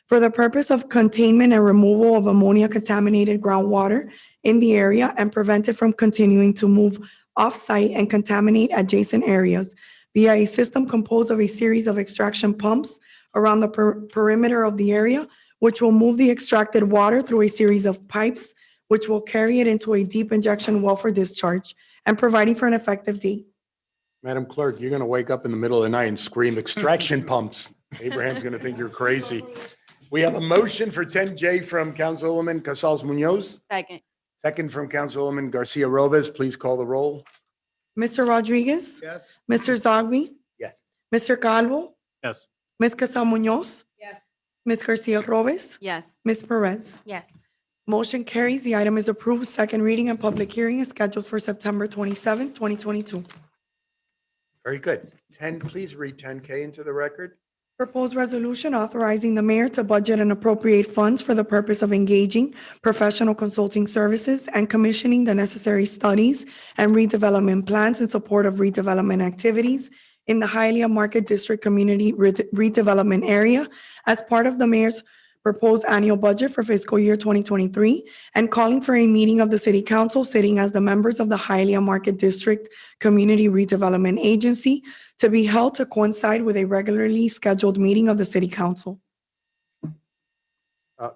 for the purpose of containment and removal of ammonia-contaminated groundwater in the area and prevent it from continuing to move off-site and contaminate adjacent areas via a system composed of a series of extraction pumps around the perimeter of the area, which will move the extracted water through a series of pipes, which will carry it into a deep injection well for discharge, and providing for an effective date. Madam Clerk, you're going to wake up in the middle of the night and scream extraction pumps. Abraham's going to think you're crazy. We have a motion for 10J from Councilwoman Casals Munoz, Second. second from Councilwoman Garcia Robes. Please call the roll. Mr. Rodriguez? Yes. Mr. Zogby? Yes. Mr. Calvo? Yes. Ms. Casal Munoz? Yes. Ms. Garcia Robes? Yes. Ms. Perez? Yes. Motion carries. The item is approved. Second reading and public hearing is scheduled for September 27, 2022. Very good. 10, please read 10K into the record. Proposed resolution authorizing the mayor to budget and appropriate funds for the purpose of engaging professional consulting services and commissioning the necessary studies and redevelopment plans in support of redevelopment activities in the Hialeah Market District Community Redevelopment Area as part of the mayor's proposed annual budget for fiscal year 2023 and calling for a meeting of the city council sitting as the members of the Hialeah Market District Community Redevelopment Agency to be held to coincide with a regularly scheduled meeting of the city council. Thank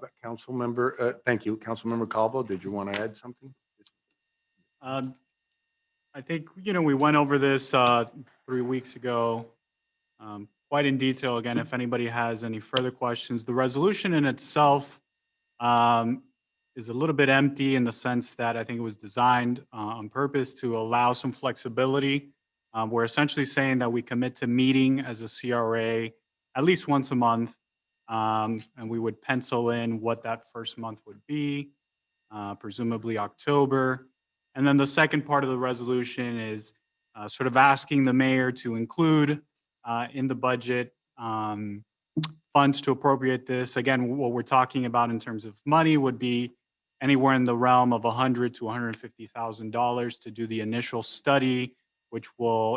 you. Councilmember Calvo, did you want to add something? I think, we went over this 3 weeks ago quite in detail. Again, if anybody has any further questions, the resolution in itself is a little bit empty in the sense that I think it was designed on purpose to allow some flexibility. We're essentially saying that we commit to meeting as a CRA at least once a month, and we would pencil in what that first month would be, presumably October. And then the second part of the resolution is sort of asking the mayor to include in the budget funds to appropriate this. Again, what we're talking about in terms of money would be anywhere in the realm of $100,000 to $150,000 to do the initial study, which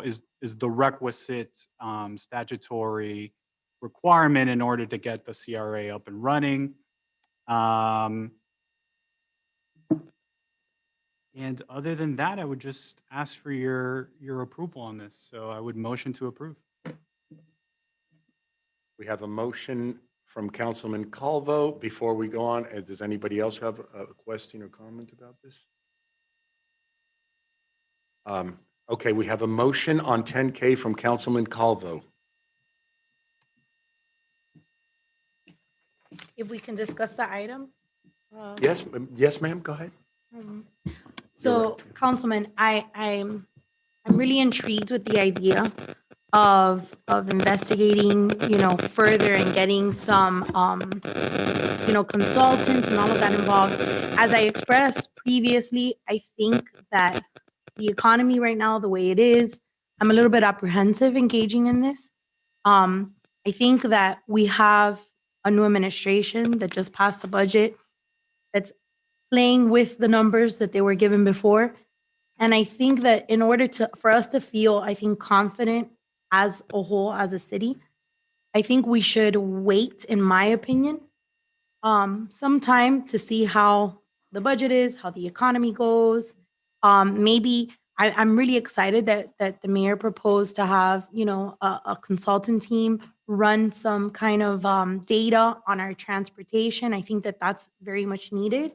is the requisite statutory requirement in order to get the CRA up and running. And other than that, I would just ask for your approval on this. So I would motion to approve. We have a motion from Councilman Calvo. Before we go on, does anybody else have a question or comment about this? Okay, we have a motion on 10K from Councilman Calvo. If we can discuss the item. Yes, ma'am, go ahead. So, Councilman, I'm really intrigued with the idea of investigating, further and getting some, consultants and all of that involved. As I expressed previously, I think that the economy right now, the way it is, I'm a little bit apprehensive engaging in this. I think that we have a new administration that just passed the budget that's playing with the numbers that they were given before. And I think that in order for us to feel, I think, confident as a whole, as a city, I think we should wait, in my opinion, some time to see how the budget is, how the economy goes. Maybe I'm really excited that the mayor proposed to have, a consultant team run some kind of data on our transportation. I think that that's very much needed.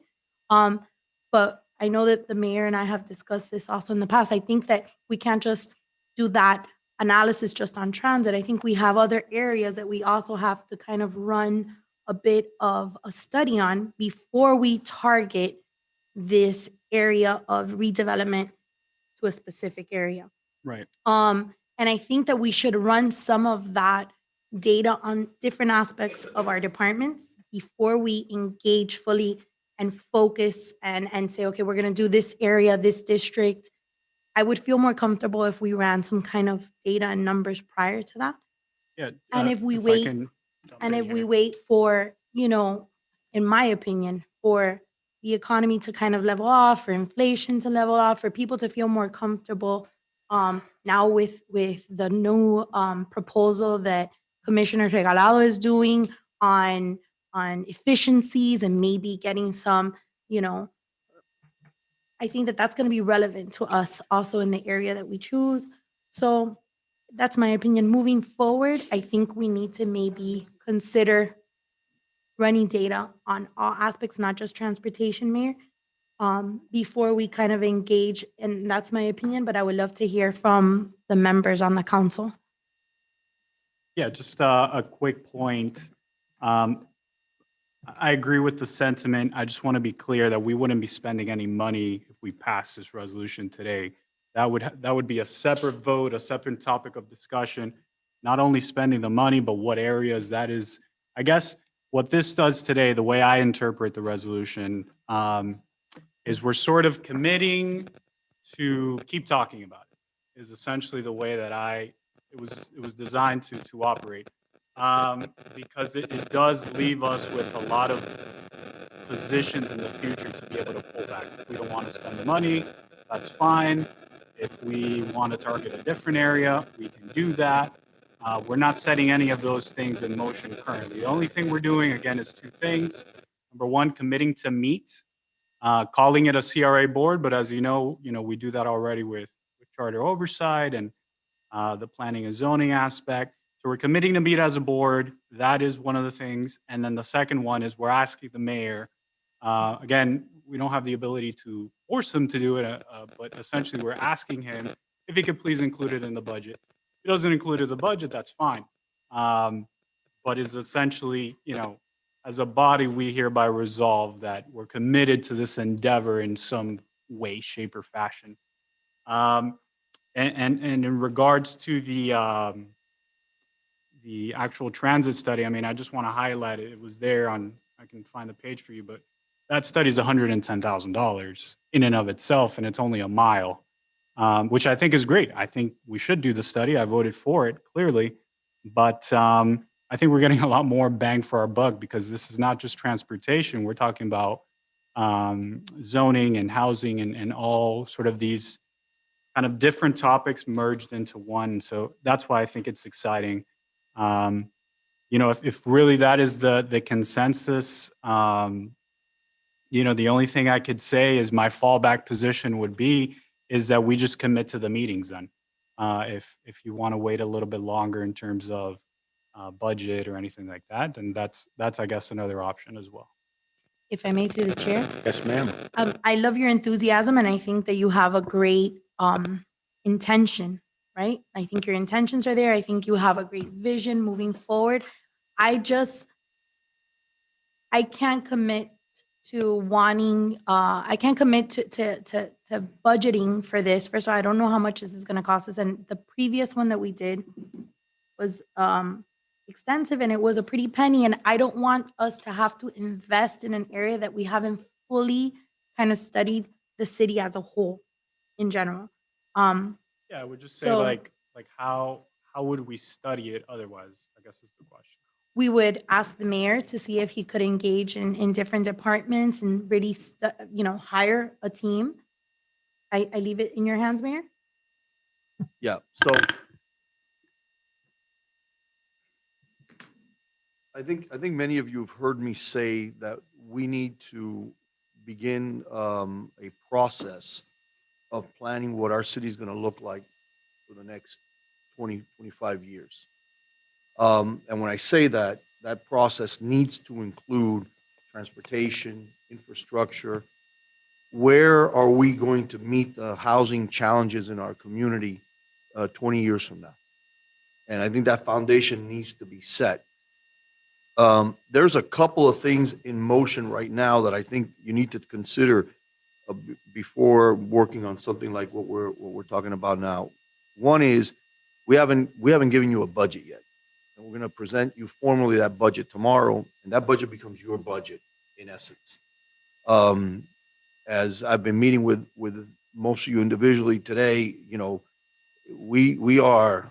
But I know that the mayor and I have discussed this also in the past. I think that we can't just do that analysis just on transit. I think we have other areas that we also have to kind of run a bit of a study on before we target this area of redevelopment to a specific area. Right. And I think that we should run some of that data on different aspects of our departments before we engage fully and focus and say, okay, we're going to do this area, this district. I would feel more comfortable if we ran some kind of data and numbers prior to that. Yeah. And if we I wait, can jump and in if we here. wait for, in my opinion, for the economy to kind of level off, for inflation to level off, for people to feel more comfortable now with the new proposal that Commissioner Regalado is doing on efficiencies and maybe getting some, you know, I think that that's going to be relevant to us also in the area that we choose. So that's my opinion. Moving forward, I think we need to maybe consider running data on all aspects, not just transportation, Mayor, before we kind of engage. And that's my opinion, but I would love to hear from the members on the council. Yeah, just a quick point. I agree with the sentiment. I just want to be clear that we wouldn't be spending any money if we pass this resolution today. That would be a separate vote, a separate topic of discussion, not only spending the money, but what areas that is. I guess what this does today, the way I interpret the resolution, is we're sort of committing to keep talking about it, is essentially the way that it was designed to operate. Because it does leave us with a lot of positions in the future to be able to pull back. If we don't want to spend the money, that's fine. If we want to target a different area, we can do that. We're not setting any of those things in motion currently. The only thing we're doing, again, is two things. Number one, committing to meet, calling it a CRA board, but as you know, we do that already with charter oversight and the planning and zoning aspect. So we're committing to meet as a board. That is one of the things. And then the second one is we're asking the mayor, again, we don't have the ability to force him to do it, but essentially we're asking him if he could please include it in the budget. If he doesn't include it in the budget, that's fine. But is essentially, as a body, we hereby resolve that we're committed to this endeavor in some way, shape, or fashion. And in regards to the actual transit study, I mean, I just want to highlight it. It was there on, I can find the page for you, but that study is $110,000 in and of itself, and it's only a mile, which I think is great. I think we should do the study. I voted for it, clearly. But I think we're getting a lot more bang for our buck because this is not just transportation. We're talking about zoning and housing and all sort of these kind of different topics merged into one. So that's why I think it's exciting. If really that is the consensus, the only thing I could say is my fallback position would be is that we just commit to the meetings then. If you want to wait a little bit longer in terms of budget or anything like that, then that's I guess another option as well. If I may, through the chair. Yes, ma'am. I love your enthusiasm, and I think that you have a great intention, right? I think your intentions are there. I think you have a great vision moving forward. I can't commit to wanting, I can't commit to budgeting for this. First of all, I don't know how much this is going to cost us. And the previous one that we did was extensive, and it was a pretty penny. And I don't want us to have to invest in an area that we haven't fully kind of studied the city as a whole in general. Yeah, I would just say so- like how would we study it otherwise, I guess is the question. We would ask the mayor to see if he could engage in different departments and really, hire a team. I leave it in your hands, Mayor. Yeah, so I think many of you have heard me say that we need to begin a process of planning what our city is going to look like for the next 20, 25 years. And when I say that, that process needs to include transportation, infrastructure. Where are we going to meet the housing challenges in our community 20 years from now? And I think that foundation needs to be set. There's a couple of things in motion right now that I think you need to consider before working on something like what we're talking about now. One is we haven't given you a budget yet. And we're going to present you formally that budget tomorrow, and that budget becomes your budget in essence. As I've been meeting with most of you individually today, we are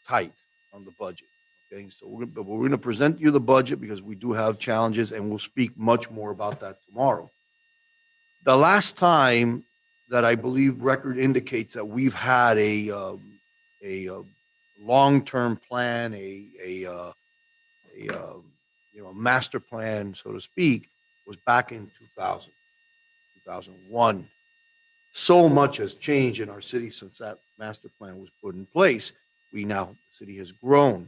tight on the budget. Okay, so we're going to present you the budget because we do have challenges, and we'll speak much more about that tomorrow. The last time that I believe record indicates that we've had a long-term plan, master plan, so to speak, was back in 2000, 2001. So much has changed in our city since that master plan was put in place. The city has grown.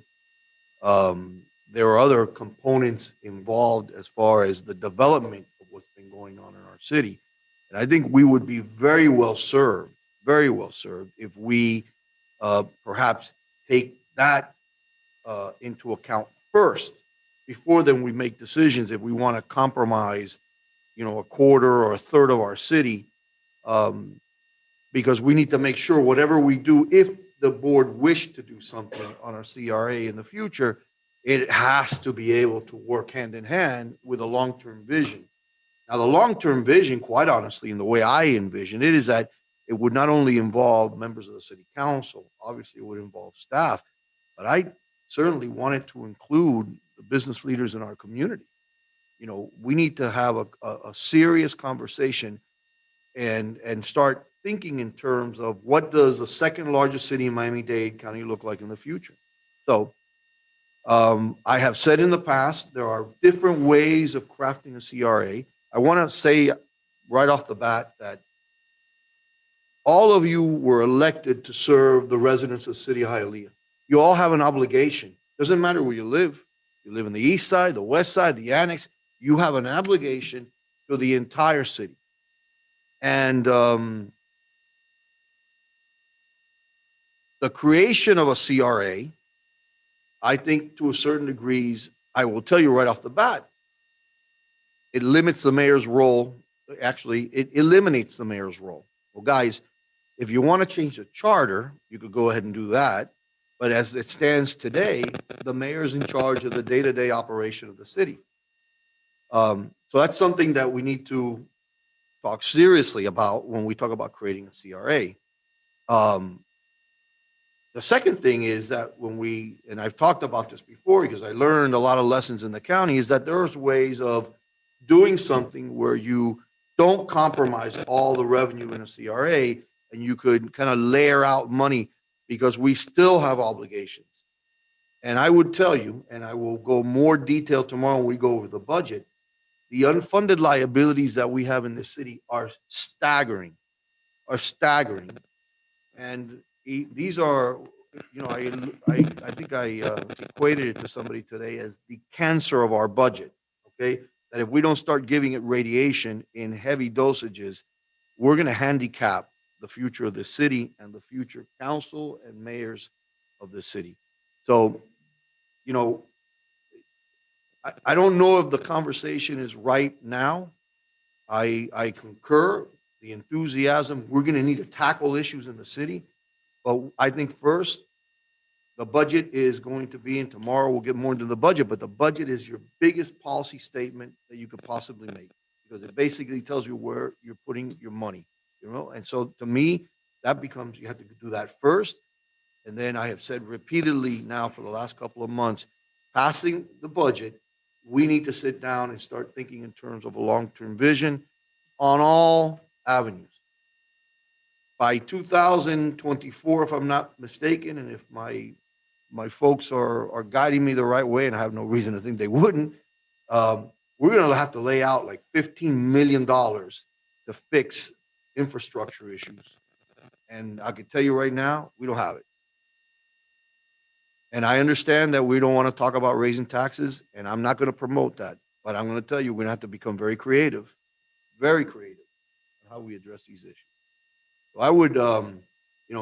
There are other components involved as far as the development of what's been going on in our city. And I think we would be very well served, if we perhaps take that into account first, before then we make decisions if we want to compromise, a quarter or a third of our city, um, because we need to make sure whatever we do, if the board wish to do something on our CRA in the future, it has to be able to work hand in hand with a long-term vision. Now, the long-term vision, quite honestly, in the way I envision it, is that it would not only involve members of the city council, obviously it would involve staff, but I certainly want it to include the business leaders in our community. We need to have a serious conversation and start thinking in terms of what does the second largest city in Miami-Dade County look like in the future. So I have said in the past, there are different ways of crafting a CRA. I want to say right off the bat that all of you were elected to serve the residents of the city of Hialeah. You all have an obligation. Doesn't matter where you live. You live in the east side, the west side, the annex. You have an obligation to the entire city. And the creation of a CRA, I think to a certain degrees, I will tell you right off the bat, it limits the mayor's role. Actually, it eliminates the mayor's role. Well, guys, if you want to change the charter, you could go ahead and do that. But as it stands today, the mayor's in charge of the day-to-day operation of the city. So that's something that we need to talk seriously about when we talk about creating a CRA. The second thing is that and I've talked about this before because I learned a lot of lessons in the county, is that there's ways of doing something where you don't compromise all the revenue in a CRA, and you could kind of layer out money, because we still have obligations. And I would tell you, and I will go more detail tomorrow when we go over the budget, the unfunded liabilities that we have in this city are staggering, And these are, I think I equated it to somebody today as the cancer of our budget, okay? That if we don't start giving it radiation in heavy dosages, we're going to handicap the future of the city and the future council and mayors of the city. So, I don't know if the conversation is right now. I concur the enthusiasm. We're going to need to tackle issues in the city. But I think first, the budget is going to be, and tomorrow we'll get more into the budget, but the budget is your biggest policy statement that you could possibly make, because it basically tells you where you're putting your money, And so to me, that becomes, you have to do that first. And then I have said repeatedly now for the last couple of months, passing the budget, we need to sit down and start thinking in terms of a long-term vision on all avenues. By 2024, if I'm not mistaken, and if my folks are guiding me the right way, and I have no reason to think they wouldn't, we're going to have to lay out like $15 million to fix infrastructure issues. And I can tell you right now, we don't have it. And I understand that we don't want to talk about raising taxes, and I'm not going to promote that. But I'm going to tell you, we're going to have to become very creative in how we address these issues. So I would,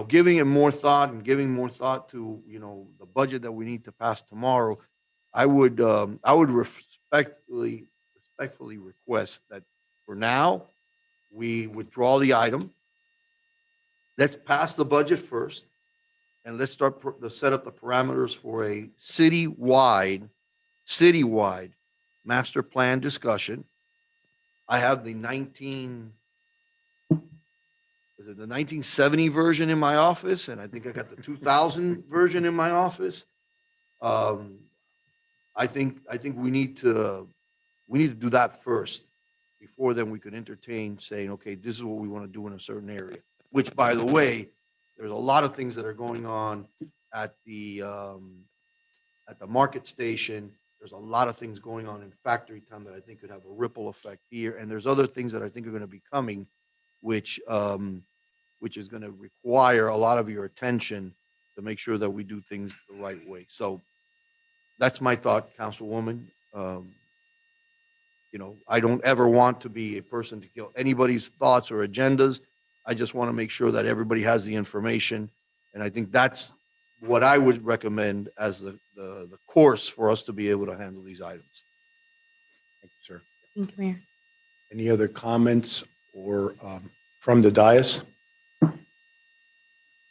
giving it more thought and giving more thought to, the budget that we need to pass tomorrow, I would respectfully request that for now, we withdraw the item. Let's pass the budget first, and let's start to set up the parameters for a citywide master plan discussion. I have the 1970 version in my office, and I think I got the 2000 version in my office. I think we need to do that first, before then we could entertain saying, okay, this is what we want to do in a certain area. Which, by the way, there's a lot of things that are going on at the market station. There's a lot of things going on in factory town that I think could have a ripple effect here. And there's other things that I think are going to be coming, which is going to require a lot of your attention to make sure that we do things the right way. So that's my thought, Councilwoman. I don't ever want to be a person to kill anybody's thoughts or agendas. I just want to make sure that everybody has the information. And I think that's what I would recommend as the course for us to be able to handle these items. Thank you, sir. Thank you, Mayor. Any other comments or from the dais?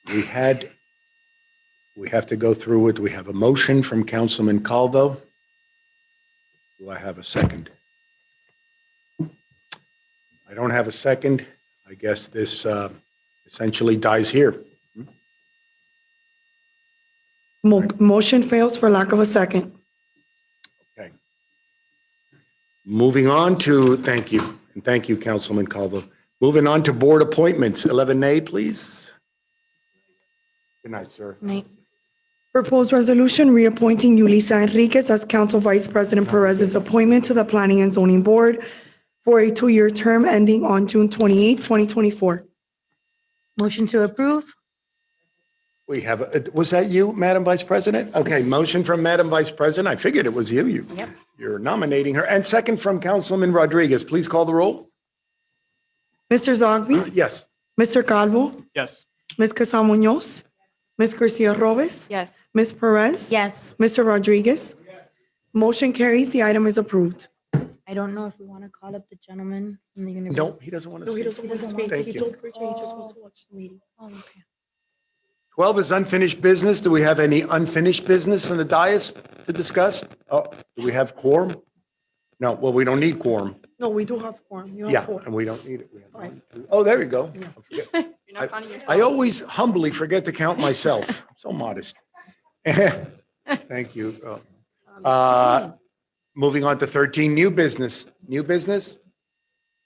We have to go through it. We have a motion from Councilman Calvo. Do I have a second? I don't have a second. I guess this essentially dies here. Motion fails for lack of a second. Okay. Moving on to, thank you, and thank you, Councilman Calvo. Moving on to board appointments. 11A, please. Good night, sir. Night. Proposed resolution reappointing Yulisa Enriquez as Council Vice President Perez's appointment to the Planning and Zoning Board for a 2-year term ending on June 28, 2024. Motion to approve? We have, was that you, Madam Vice President? Okay, motion from Madam Vice President. I figured it was you. Yep. You're nominating her. And second from Councilman Rodriguez. Please call the roll. Mr. Zogby? Yes. Mr. Calvo? Yes. Ms. Casal Munoz? Ms. Garcia Robes? Yes. Ms. Perez? Yes. Mr. Rodriguez? Motion carries. The item is approved. I don't know if we want to call up the gentleman from the university. No, he doesn't want to speak. want to speak. Thank He you. told Richard he just wants to watch the meeting. Oh, okay. 12 is unfinished business. Do we have any unfinished business in the dais to discuss? Oh, do we have quorum? No, well, we don't need quorum. No, we do have quorum. You have Yeah, quorum. and we don't need it. We have Fine. one, two. Oh, there you go. You're not counting yourself. I always humbly forget to count myself. I'm so modest. Thank you. Moving on to 13, new business. New business?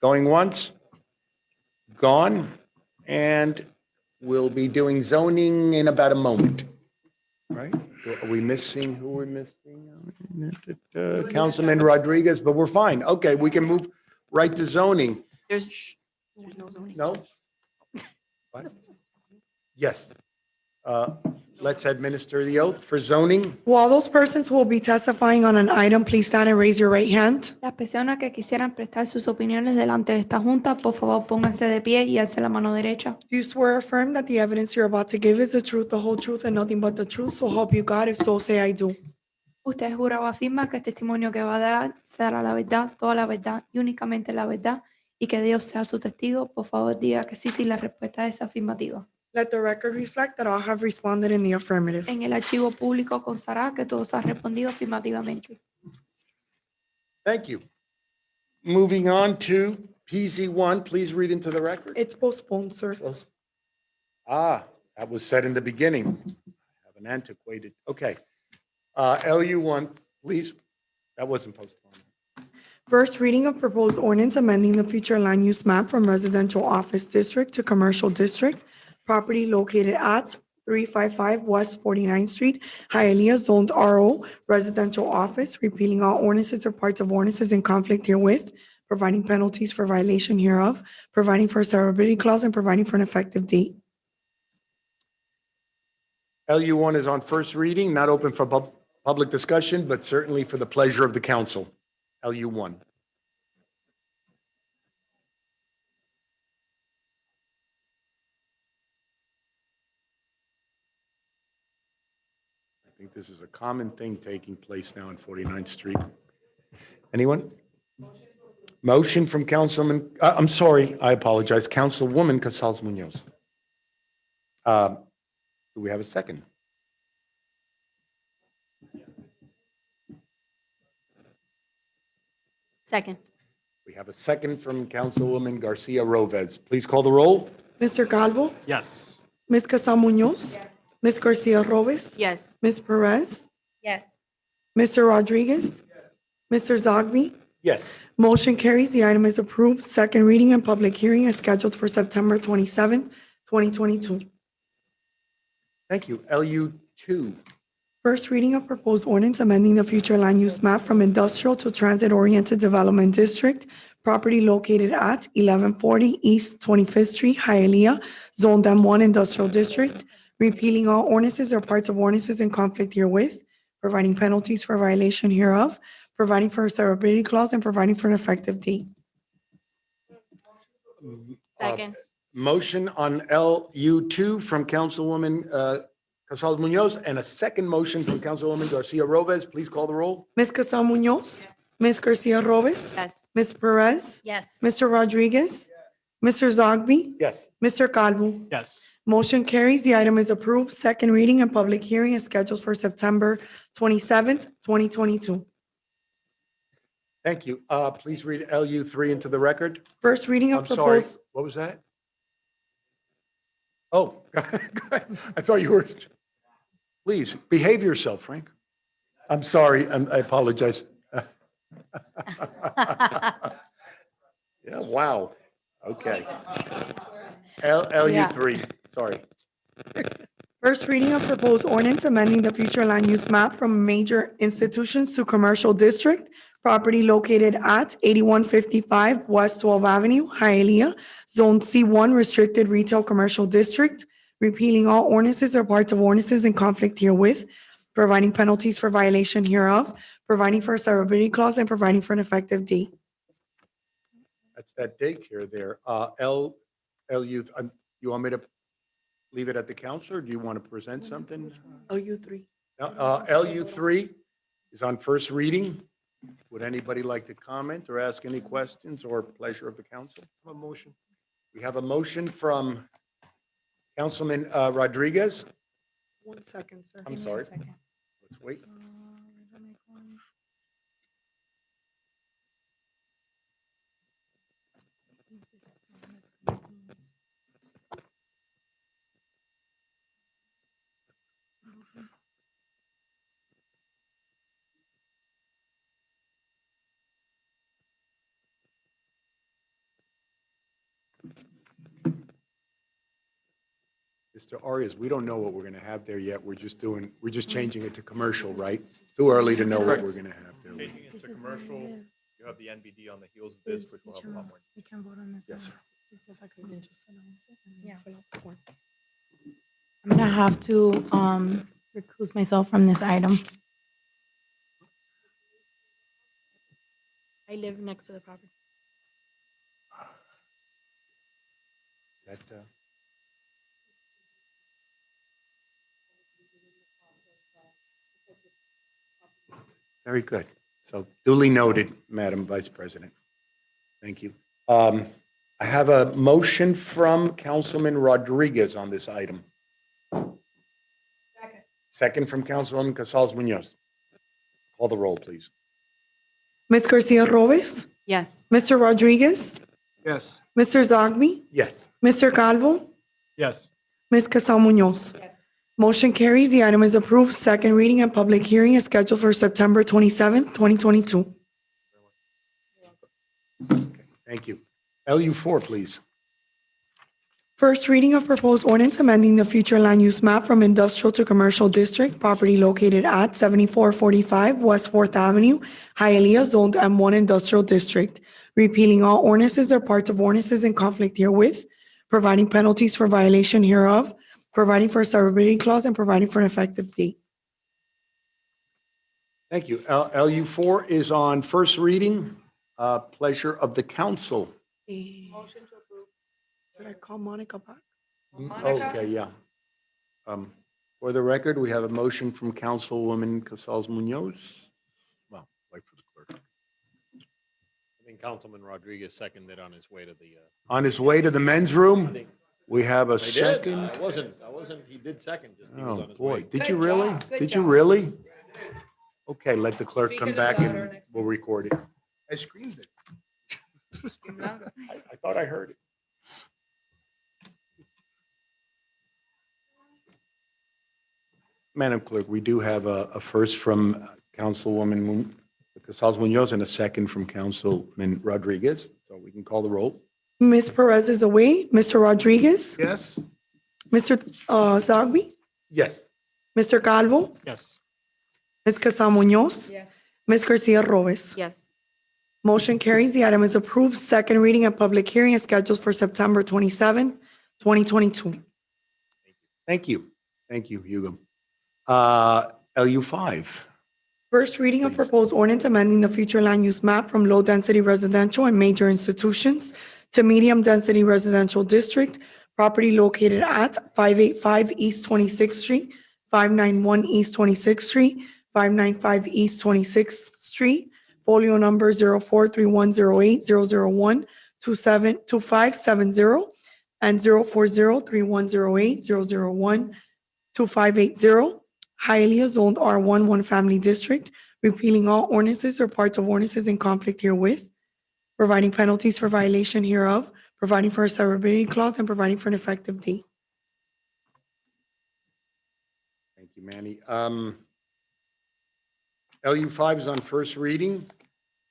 Going once? Gone? And we'll be doing zoning in about a moment. Right? Are we missing, who we're missing? Councilman Rodriguez, but we're fine. Okay, we can move right to zoning. There's no zoning. No? What? Yes. Let's administer the oath for zoning. While those persons who will be testifying on an item, please stand and raise your right hand. Las personas que quisieran prestar sus opiniones delante de esta junta, por favor pónganse de pie y alce la mano derecha. Do you swear or affirm that the evidence you're about to give is the truth, the whole truth, and nothing but the truth? So help you God. If so, say I do. Usted jura o afirma que el testimonio que va a dar será la verdad, toda la verdad y únicamente la verdad, y que Dios sea su testigo. Por favor, diga que sí si la respuesta es afirmativa. Let the record reflect that all have responded in the affirmative. En el archivo público constará que todos han respondido afirmativamente. Thank you. Moving on to PZ1, please read into the record. It's postponed, sir. That was said in the beginning. I have an antiquated, okay. LU1, please. That wasn't postponed. First reading of proposed ordinance amending the future land use map from residential office district to commercial district. Property located at 355 West 49th Street, Hialeah, zoned RO, residential office, repealing all ordinances or parts of ordinances in conflict herewith, providing penalties for violation hereof, providing for a severability clause, and providing for an effective date. LU1 is on first reading, not open for public discussion, but certainly for the pleasure of the council. LU1. I think this is a common thing taking place now on 49th Street. Anyone? Motion from Councilman, I'm sorry, I apologize, Councilwoman Casals Munoz. Do we have a second? Second. We have a second from Councilwoman Garcia Rovez. Please call the roll. Mr. Calvo? Yes. Ms. Casal Munoz? Ms. Garcia Robes? Yes. Ms. Perez? Yes. Mr. Rodriguez? Mr. Zogby? Yes. Motion carries. The item is approved. Second reading and public hearing is scheduled for September 27th, 2022. Thank you. 2. First reading of proposed ordinance amending the future land use map from industrial to transit-oriented development district, property located at 1140 East 25th Street, Hialeah, Zone M1 Industrial District, repealing all ordinances or parts of ordinances in conflict herewith, providing penalties for violation hereof, providing for a severability clause, and providing for an effective date. Second. Motion on LU2 from Councilwoman Casal Munoz and a second motion from Councilwoman Garcia Rovez. Please call the roll. Ms. Casal Munoz? Ms. Garcia Rovez? Yes. Ms. Perez? Yes. Mr. Rodriguez? Mr. Zogby? Yes. Mr. Calvo? Yes. Motion carries. The item is approved. Second reading and public hearing is scheduled for September 27th, 2022. Thank you. Please read LU3 into the record. First reading of I'm sorry. proposed. What was that? Oh, I thought you were. Please behave yourself, Frank. I'm sorry. I apologize. Yeah, wow. Okay. LU3, sorry. First reading of proposed ordinance amending the future land use map from major institutions to commercial district, property located at 8155 West 12th Avenue, Hialeah, Zone C1 Restricted Retail Commercial District, repealing all ordinances or parts of ordinances in conflict herewith, providing penalties for violation hereof, providing for a severability clause, and providing for an effective date. That's that daycare there. LU, you want me to leave it at the council, or do you want to present something? LU3. LU3 is on first reading. Would anybody like to comment or ask any questions or pleasure of the council? A motion. We have a motion from Councilman Rodriguez. 1 second, sir. I'm sorry. Let's wait. Mr. Arias, we don't know what we're going to have there yet. We're just changing it to commercial, right? Too early to know what we're going to have there. Changing it to commercial, you have the NBD on the heels of this, which will have a lot more. We can vote on this. Yes, sir. Yeah. I'm gonna have to recuse myself from this item. I live next to the property. That, Very good. So duly noted, Madam Vice President. Thank you. I have a motion from Councilman Rodriguez on this item. Second from Councilwoman Casals Munoz. Call the roll, please. Ms. Garcia Rovez? Yes. Mr. Rodriguez? Yes. Mr. Zogby? Yes. Mr. Calvo? Yes. Ms. Casal Munoz? Motion carries. The item is approved. Second reading and public hearing is scheduled for September 27th, 2022. Thank you. LU4, please. First reading of proposed ordinance amending the future land use map from industrial to commercial district, property located at 7445 West 4th Avenue, Hialeah, zoned M1 Industrial District, repealing all ordinances or parts of ordinances in conflict herewith, providing penalties for violation hereof, providing for a severability clause, and providing for an effective date. Thank you. LU4 is on first reading. Pleasure of the council. Motion to approve. Should I call Monica back? Okay, yeah. For the record, we have a motion from Councilwoman Casals Munoz. Well, wait for the clerk. I think Councilman Rodriguez seconded on his way to the. On his way to the men's room, we have a I did. second. I wasn't, he did second, just he was Oh, on his boy. way. Did you really? Did you really? Okay, let the clerk come back and we'll record it. I screamed it. I thought I heard it. Madam Clerk, we do have a first from Councilwoman Casals Munoz and a second from Councilman Rodriguez, so we can call the roll. Ms. Perez is away. Mr. Rodriguez? Yes. Mr. Zogby? Yes. Mr. Calvo, Yes. Ms. Casal Munoz, Yes. Ms. Garcia Robes. Yes. Motion carries. The item is approved. Second reading and public hearing is scheduled for September 27, 2022. Thank you. Thank you, Hugo. LU5. First reading of Please. proposed ordinance amending the future land use map from low-density residential and major institutions to medium-density residential district, property located at 585 East 26th Street, 591 East 26th Street, 595 East 26th Street, folio number 043108-001-2570, and 0403108-001-2580. Hialeah zoned R1, one family district, repealing all ordinances or parts of ordinances in conflict herewith, providing penalties for violation hereof, providing for a severability clause, and providing for an effective date. Thank you, Manny. LU5 is on first reading.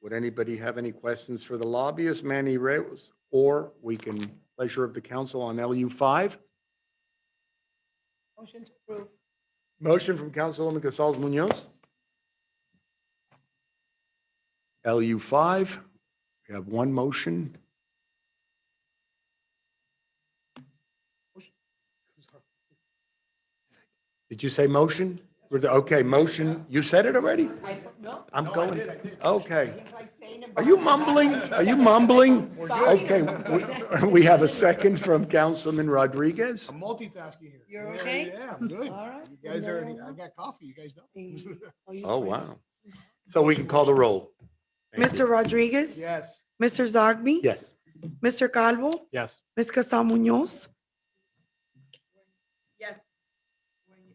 Would anybody have any questions for the lobbyist, Manny Reyes? Or we can, pleasure of the council on LU5. Motion to approve. Motion from Councilwoman Casals Munoz. LU5, we have one motion. Did you say motion? Okay, motion. You said it already? I'm going. Okay. Are you mumbling? Are you mumbling? Okay, we have a second from Councilman Rodriguez. I'm multitasking here. You're okay? Yeah, I'm good. All right. You guys are, I got coffee, you guys know. Oh, wow. So we can call the roll. Thank you. Mr. Rodriguez? Yes. Mr. Zogby? Yes. Mr. Calvo? Yes. Ms. Casal Munoz? Yes.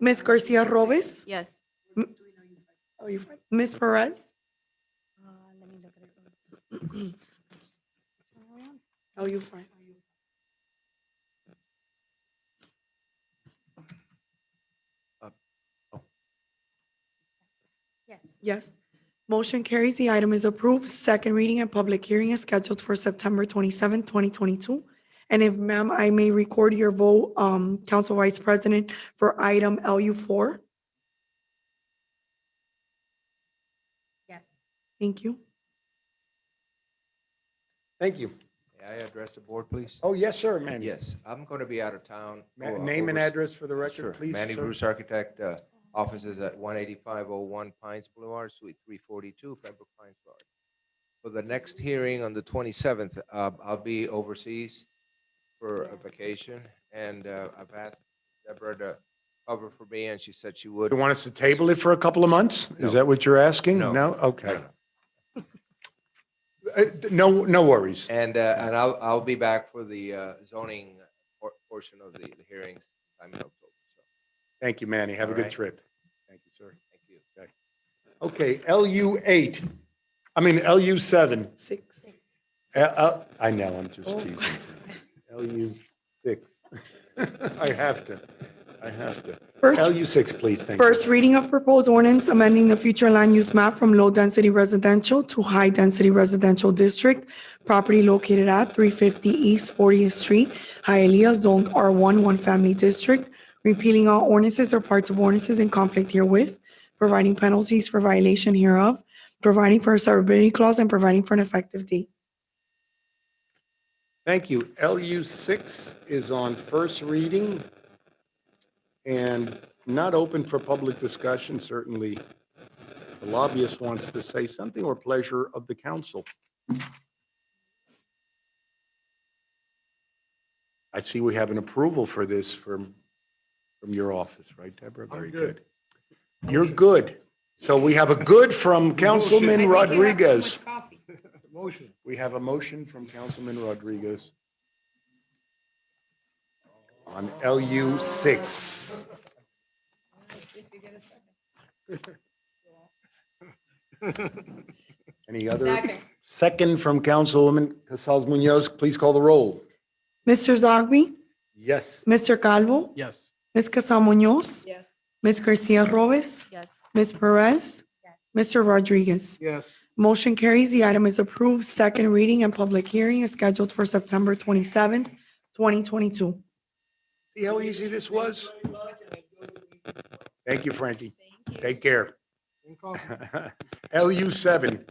Ms. Garcia Robes? Yes. Oh, you fine. Ms. Perez? Oh, you fine. Yes. Motion carries. The item is approved. Second reading and public hearing is scheduled for September 27, 2022. And if, ma'am, I may record your vote, Council Vice President, for item LU4. Yes. Thank you. Thank you. May I address the board, please? Oh, yes, sir, Manny. Yes, I'm going to be out of town. Name and address for the record, Sure. please, Manny sir. Bruce Architect, offices at 18501 Pines Boulevard, Suite 342, Pembroke Pines, Florida. For the next hearing on the 27th, I'll be overseas for a vacation, and I've asked Deborah to cover for me, and she said she would. You want us to table it for a couple of months? No. Is that what you're asking? No. No? Okay. No. No worries. And I'll be back for the zoning portion of the hearings sometime in October. So, Thank you, Manny. Have a All good right. trip. Thank you, sir. thank you. Okay, LU8, I mean, LU7. 6. I know, I'm just teasing. LU6. I have to. First- LU6, please, thank you. First reading of proposed ordinance amending the future land use map from low-density residential to high-density residential district, property located at 350 East 40th Street, Hialeah, zoned R1, one family district, repealing all ordinances or parts of ordinances in conflict herewith, providing penalties for violation hereof, providing for a severability clause, and providing for an effective date. Thank you. LU6 is on first reading and not open for public discussion. Certainly, the lobbyist wants to say something, or pleasure of the council. I see we have an approval for this from your office, right, Deborah? Very good. You're good. So we have a good from Councilman Rodriguez. Motion. We have a motion from Councilman Rodriguez on LU6. Any other? Second. Second from Councilwoman Casals Munoz. Please call the roll. Mr. Zogby? Yes. Mr. Calvo? Yes. Ms. Casal Munoz? Yes. Ms. Garcia Robes? Yes. Ms. Perez? Mr. Rodriguez? Yes. Motion carries. The item is approved. Second reading and public hearing is scheduled for September 27th, 2022. See how easy this was? Thank you, Frankie. Take care. LU7,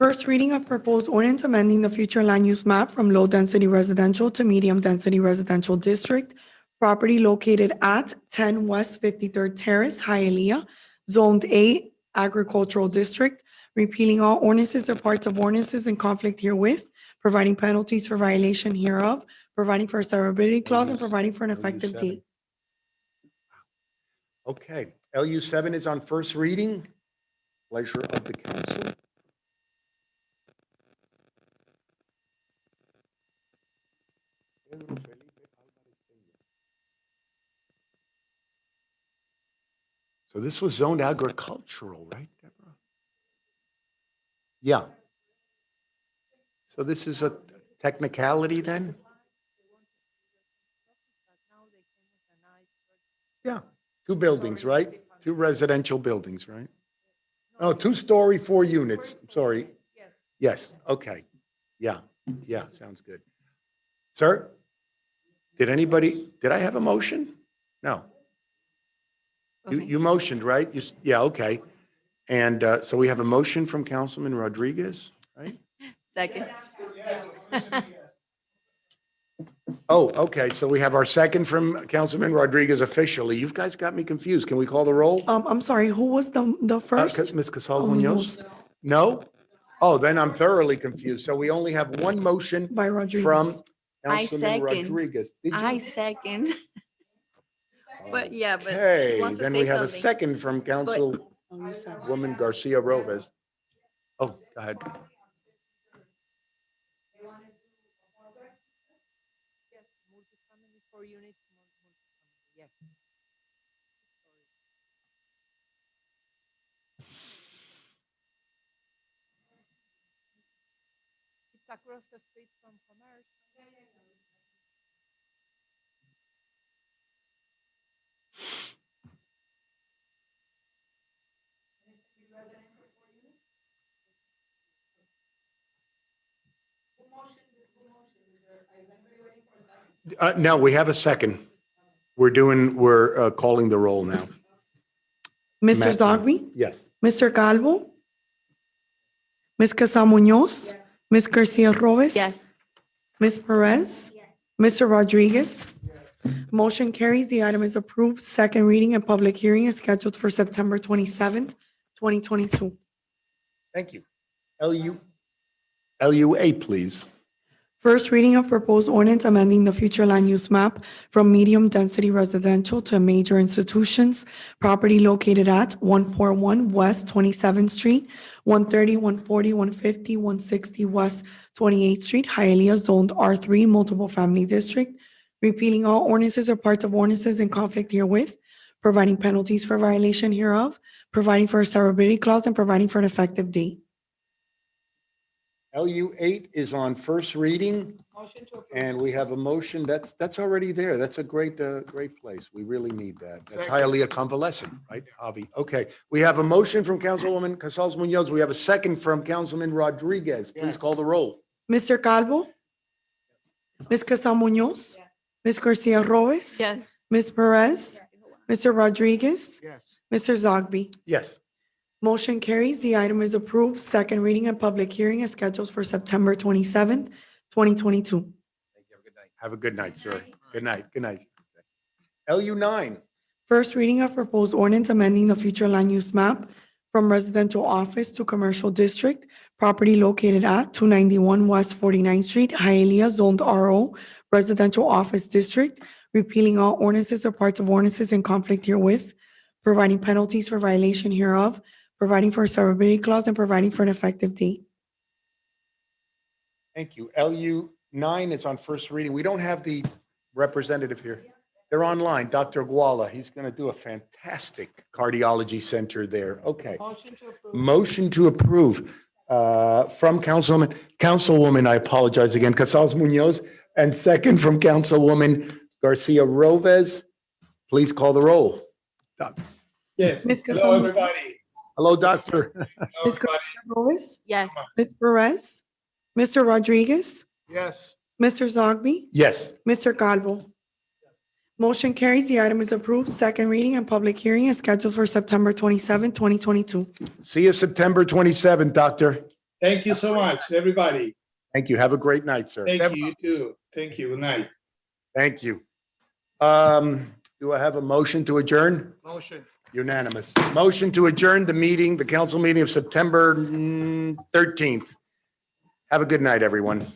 First reading of proposed ordinance amending the future land use map from low-density residential to medium-density residential district. Property located at 10 West 53rd Terrace, Hialeah, zoned A agricultural district, repealing all ordinances or parts of ordinances in conflict herewith, providing penalties for violation hereof, providing for a severability clause, and providing for an effective LU7. date. Okay, LU7 is on first reading. Pleasure of the council. So this was zoned agricultural, right, Deborah? Yeah. So this is a technicality then? Yeah, two buildings, right? Two residential buildings, right? Oh, two-story, 4 units, sorry. Yes, okay. Yeah, yeah, sounds good. Sir? Did I have a motion? No. You motioned, right? Yeah, okay. And so we have a motion from Councilman Rodriguez, right? Second. Oh, okay, so we have our second from Councilman Rodriguez officially. You guys got me confused. Can we call the roll? I'm sorry, who was the first? Ms. Casal Munoz? No? Oh, then I'm thoroughly confused. So we only have one motion By Rodriguez. from I Councilman second. Rodriguez. Did you? I second. But yeah, but she Okay, wants to then say we have a something. second from Councilwoman Garcia Rovez. Oh, go ahead. It's across the street from Commerce. No, we have a second. We're calling the roll now. Mr. Matt, Zogby? Yes. Mr. Calvo? Ms. Casal Munoz? Ms. Garcia Rovez? Yes. Ms. Perez? Mr. Rodriguez? Motion carries. The item is approved. Second reading and public hearing is scheduled for September 27th, 2022. Thank you. LU8, please. First reading of proposed ordinance amending the future land use map from medium-density residential to major institutions. Property located at 141 West 27th Street, 130, 140, 150, 160 West 28th Street, Hialeah, zoned R3, multiple family district, repealing all ordinances or parts of ordinances in conflict herewith, providing penalties for violation hereof, providing for a severability clause, and providing for an effective date. LU8 is on first reading. Motion to approve. And we have a motion that's already there. That's a great place. We really need that. That's Hialeah convalescent, right, Javi? Okay, we have a motion from Councilwoman Casals Munoz. We have a second from Councilman Rodriguez. Please call the roll. Mr. Calvo? Ms. Casal Munoz? Ms. Garcia Rovez? Yes. Ms. Perez? Mr. Rodriguez? Yes. Mr. Zogby? Yes. Motion carries. The item is approved. Second reading and public hearing is scheduled for September 27th, 2022. Have a good night, sir. Good night. Good night. LU9. First reading of proposed ordinance amending the future land use map from residential office to commercial district. Property located at 291 West 49th Street, Hialeah, zoned RO, residential office district, repealing all ordinances or parts of ordinances in conflict herewith, providing penalties for violation hereof, providing for a severability clause, and providing for an effective date. Thank you. LU9 is on first reading. We don't have the representative here. They're online. Dr. Guala, he's going to do a fantastic cardiology center there. Okay. Motion to approve. Motion to approve from Councilwoman, I apologize again, Casals Munoz, and second from Councilwoman Garcia Rovez. Please call the roll. Yes. Hello, everybody. Hello, doctor. Ms. Garcia Rovez? Yes. Ms. Perez? Mr. Rodriguez? Yes. Mr. Zogby? Yes. Mr. Calvo? Motion carries. The item is approved. Second reading and public hearing is scheduled for September 27, 2022. See you September 27th, Doctor. Thank you so much, everybody. Thank you. Have a great night, sir. Thank you, you too. Thank you. Good night. Thank you. Do I have a motion to adjourn? Motion. Unanimous. Motion to adjourn the meeting, the council meeting of September 13th. Have a good night, everyone.